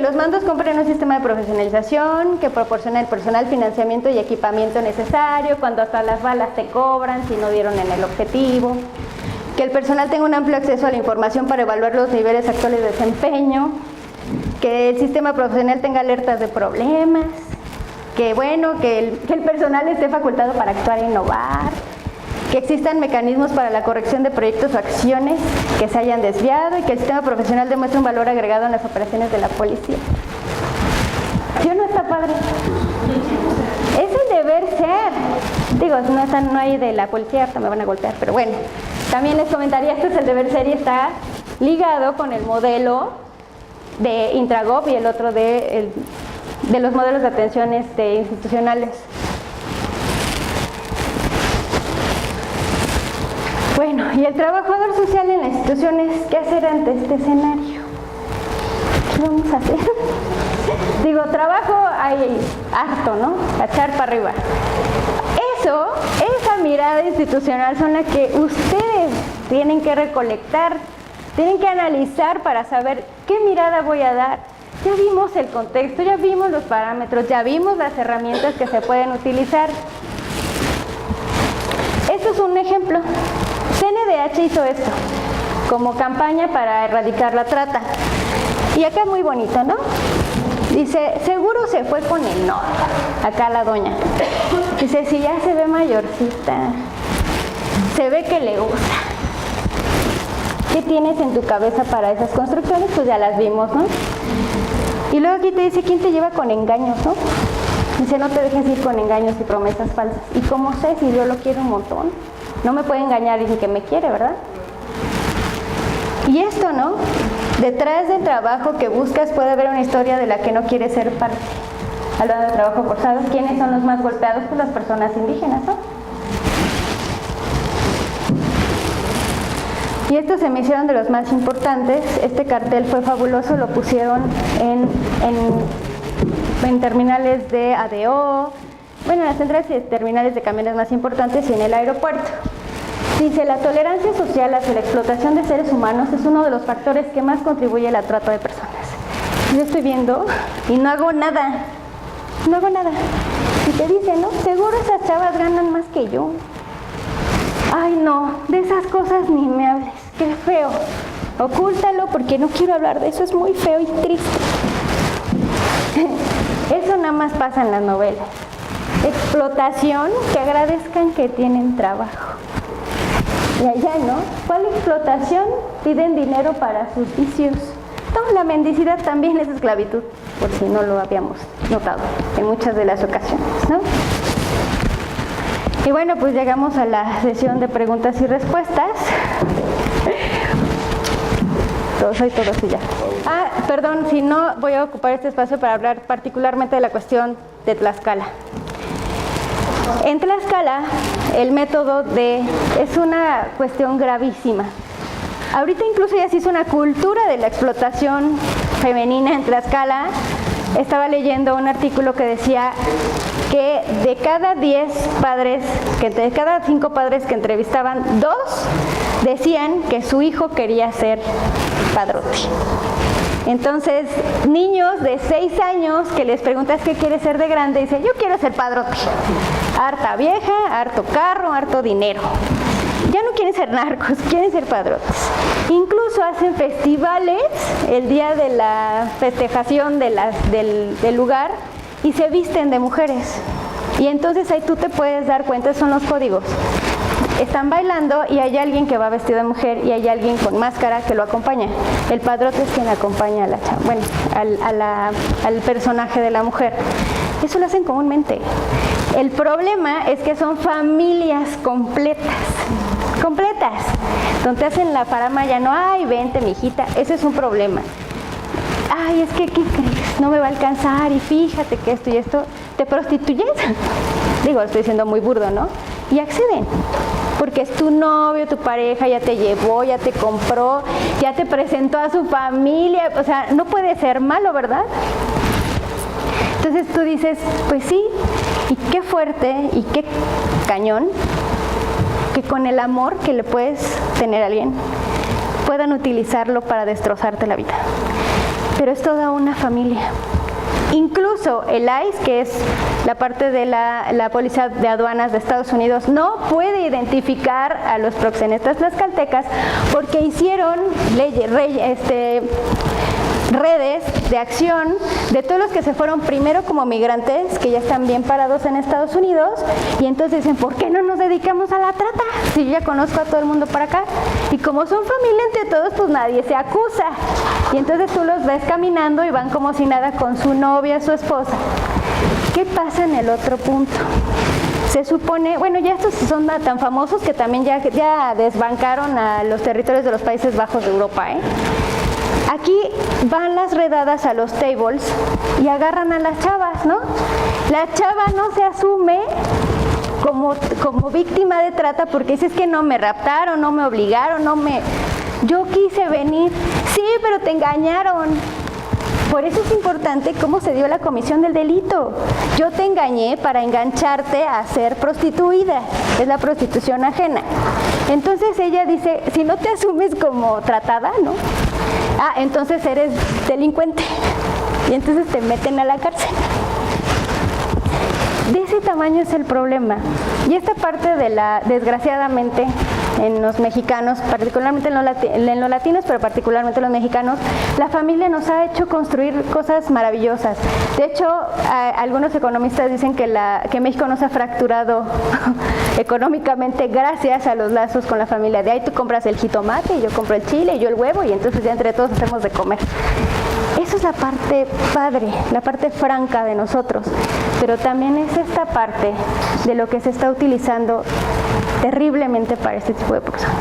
los mandos compren un sistema de profesionalización, que proporciona el personal, financiamiento y equipamiento necesario, cuando hasta las balas te cobran si no dieron en el objetivo. Que el personal tenga un amplio acceso a la información para evaluar los niveles actuales de desempeño. Que el sistema profesional tenga alertas de problemas. Que el personal esté facultado para actuar e innovar. Que existan mecanismos para la corrección de proyectos o acciones que se hayan desviado y que el sistema profesional demuestre un valor agregado en las operaciones de la policía. ¿Sí o no está padre? Es el deber ser. Digo, no hay de la policía, hasta me van a golpear, pero bueno. También les comentaría, este es el deber ser y está ligado con el modelo de Intragov y el otro de los modelos de atención institucionales. Bueno, y el trabajador social en las instituciones, ¿qué hacer ante este escenario? ¿Qué vamos a hacer? Digo, trabajo hay harto, ¿no? A echar para arriba. Esa mirada institucional son la que ustedes tienen que recolectar, tienen que analizar para saber qué mirada voy a dar. Ya vimos el contexto, ya vimos los parámetros, ya vimos las herramientas que se pueden utilizar. Esto es un ejemplo. CNDH hizo esto como campaña para erradicar la trata. Y acá muy bonito, ¿no? Dice, seguro se fue con el novio. Acá la doña. Dice, si ya se ve mayorcita, se ve que le gusta. ¿Qué tienes en tu cabeza para esas construcciones? Pues ya las vimos, ¿no? Y luego aquí te dice, ¿quién te lleva con engaños, no? Dice, no te dejes ir con engaños y promesas falsas. ¿Y cómo sé si yo lo quiero un montón? No me puede engañar ni que me quiere, ¿verdad? Y esto, ¿no? Detrás del trabajo que buscas puede haber una historia de la que no quieres ser parte. Hablando de trabajo forzado, ¿quiénes son los más golpeados? Pues las personas indígenas, ¿no? Y estos se me hicieron de los más importantes. Este cartel fue fabuloso, lo pusieron en terminales de ADO, bueno, en las centrales y terminales de camiones más importantes y en el aeropuerto. Dice, la tolerancia social hacia la explotación de seres humanos es uno de los factores que más contribuye a la trata de personas. Yo estoy viendo y no hago nada. No hago nada. Y te dicen, ¿no? Seguro esas chavas ganan más que yo. Ay, no, de esas cosas ni me hables. Qué feo. Ocúltalo porque no quiero hablar de eso. Es muy feo y triste. Eso nada más pasa en las novelas. Explotación, que agradezcan que tienen trabajo. Y allá, ¿no? ¿Cuál explotación? Piden dinero para sus vicios. No, la mendicidad también es esclavitud, por si no lo habíamos notado en muchas de las ocasiones, ¿no? Y bueno, pues llegamos a la sesión de preguntas y respuestas. Soy todo suya. Ah, perdón, si no, voy a ocupar este espacio para hablar particularmente de la cuestión de Tlaxcala. En Tlaxcala, el método es una cuestión gravísima. Ahorita incluso ya se hizo una cultura de la explotación femenina en Tlaxcala. Estaba leyendo un artículo que decía que de cada 10 padres, de cada 5 padres que entrevistaban, 2 decían que su hijo quería ser padrote. Entonces, niños de 6 años que les preguntas qué quiere ser de grande, dicen, yo quiero ser padrote. Harta vieja, harto carro, harto dinero. Ya no quieren ser narcos, quieren ser padrotes. Incluso hacen festivales el día de la festejación del lugar y se visten de mujeres. Y entonces ahí tú te puedes dar cuenta, son los códigos. Están bailando y hay alguien que va vestido de mujer y hay alguien con máscara que lo acompaña. El padrote es quien acompaña a la chava, bueno, al personaje de la mujer. Eso lo hacen comúnmente. El problema es que son familias completas, donde hacen la faramaya, no, ay, vente, mijita, ese es un problema. Ay, es que, ¿qué crees? No me va a alcanzar y fíjate que esto y esto, ¿te prostituyes? Digo, estoy diciendo muy burdo, ¿no? Y acceden, porque es tu novio, tu pareja, ya te llevó, ya te compró, ya te presentó a su familia, o sea, no puede ser malo, ¿verdad? Entonces tú dices, pues sí, y qué fuerte y qué cañón que con el amor que le puedes tener a alguien puedan utilizarlo para destrozarte la vida. Pero es toda una familia. Incluso el ICE, que es la parte de la Policía de Aduanas de Estados Unidos, no puede identificar a los proxenetas tlaxcaltecas porque hicieron redes de acción de todos los que se fueron primero como migrantes, que ya están bien parados en Estados Unidos, y entonces dicen, ¿por qué no nos dedicamos a la trata? Si yo ya conozco a todo el mundo para acá. Y como son familia entre todos, pues nadie se acusa. Y entonces tú los ves caminando y van como si nada con su novia, su esposa. ¿Qué pasa en el otro punto? Se supone, bueno, ya estos son tan famosos que también ya desbancaron a los territorios de los Países Bajos de Europa, ¿eh? Aquí van las redadas a los tables y agarran a las chavas, ¿no? La chava no se asume como víctima de trata porque dice, es que no me raptaron, no me obligaron, yo quise venir. Sí, pero te engañaron. Por eso es importante cómo se dio la comisión del delito. Yo te engañé para engancharte a ser prostituida. Es la prostitución ajena. Entonces ella dice, si no te asumes como tratada, ¿no? Ah, entonces eres delincuente. Y entonces te meten a la cárcel. De ese tamaño es el problema. Y esta parte desgraciadamente, en los mexicanos, particularmente en los latinos, pero particularmente en los mexicanos, la familia nos ha hecho construir cosas maravillosas. De hecho, algunos economistas dicen que México no se ha fracturado económicamente gracias a los lazos con la familia. De ahí tú compras el jitomate, y yo compro el chile, y yo el huevo, y entonces ya entre todos hacemos de comer. Eso es la parte padre, la parte franca de nosotros, pero también es esta parte de lo que se está utilizando terriblemente para este tipo de personas.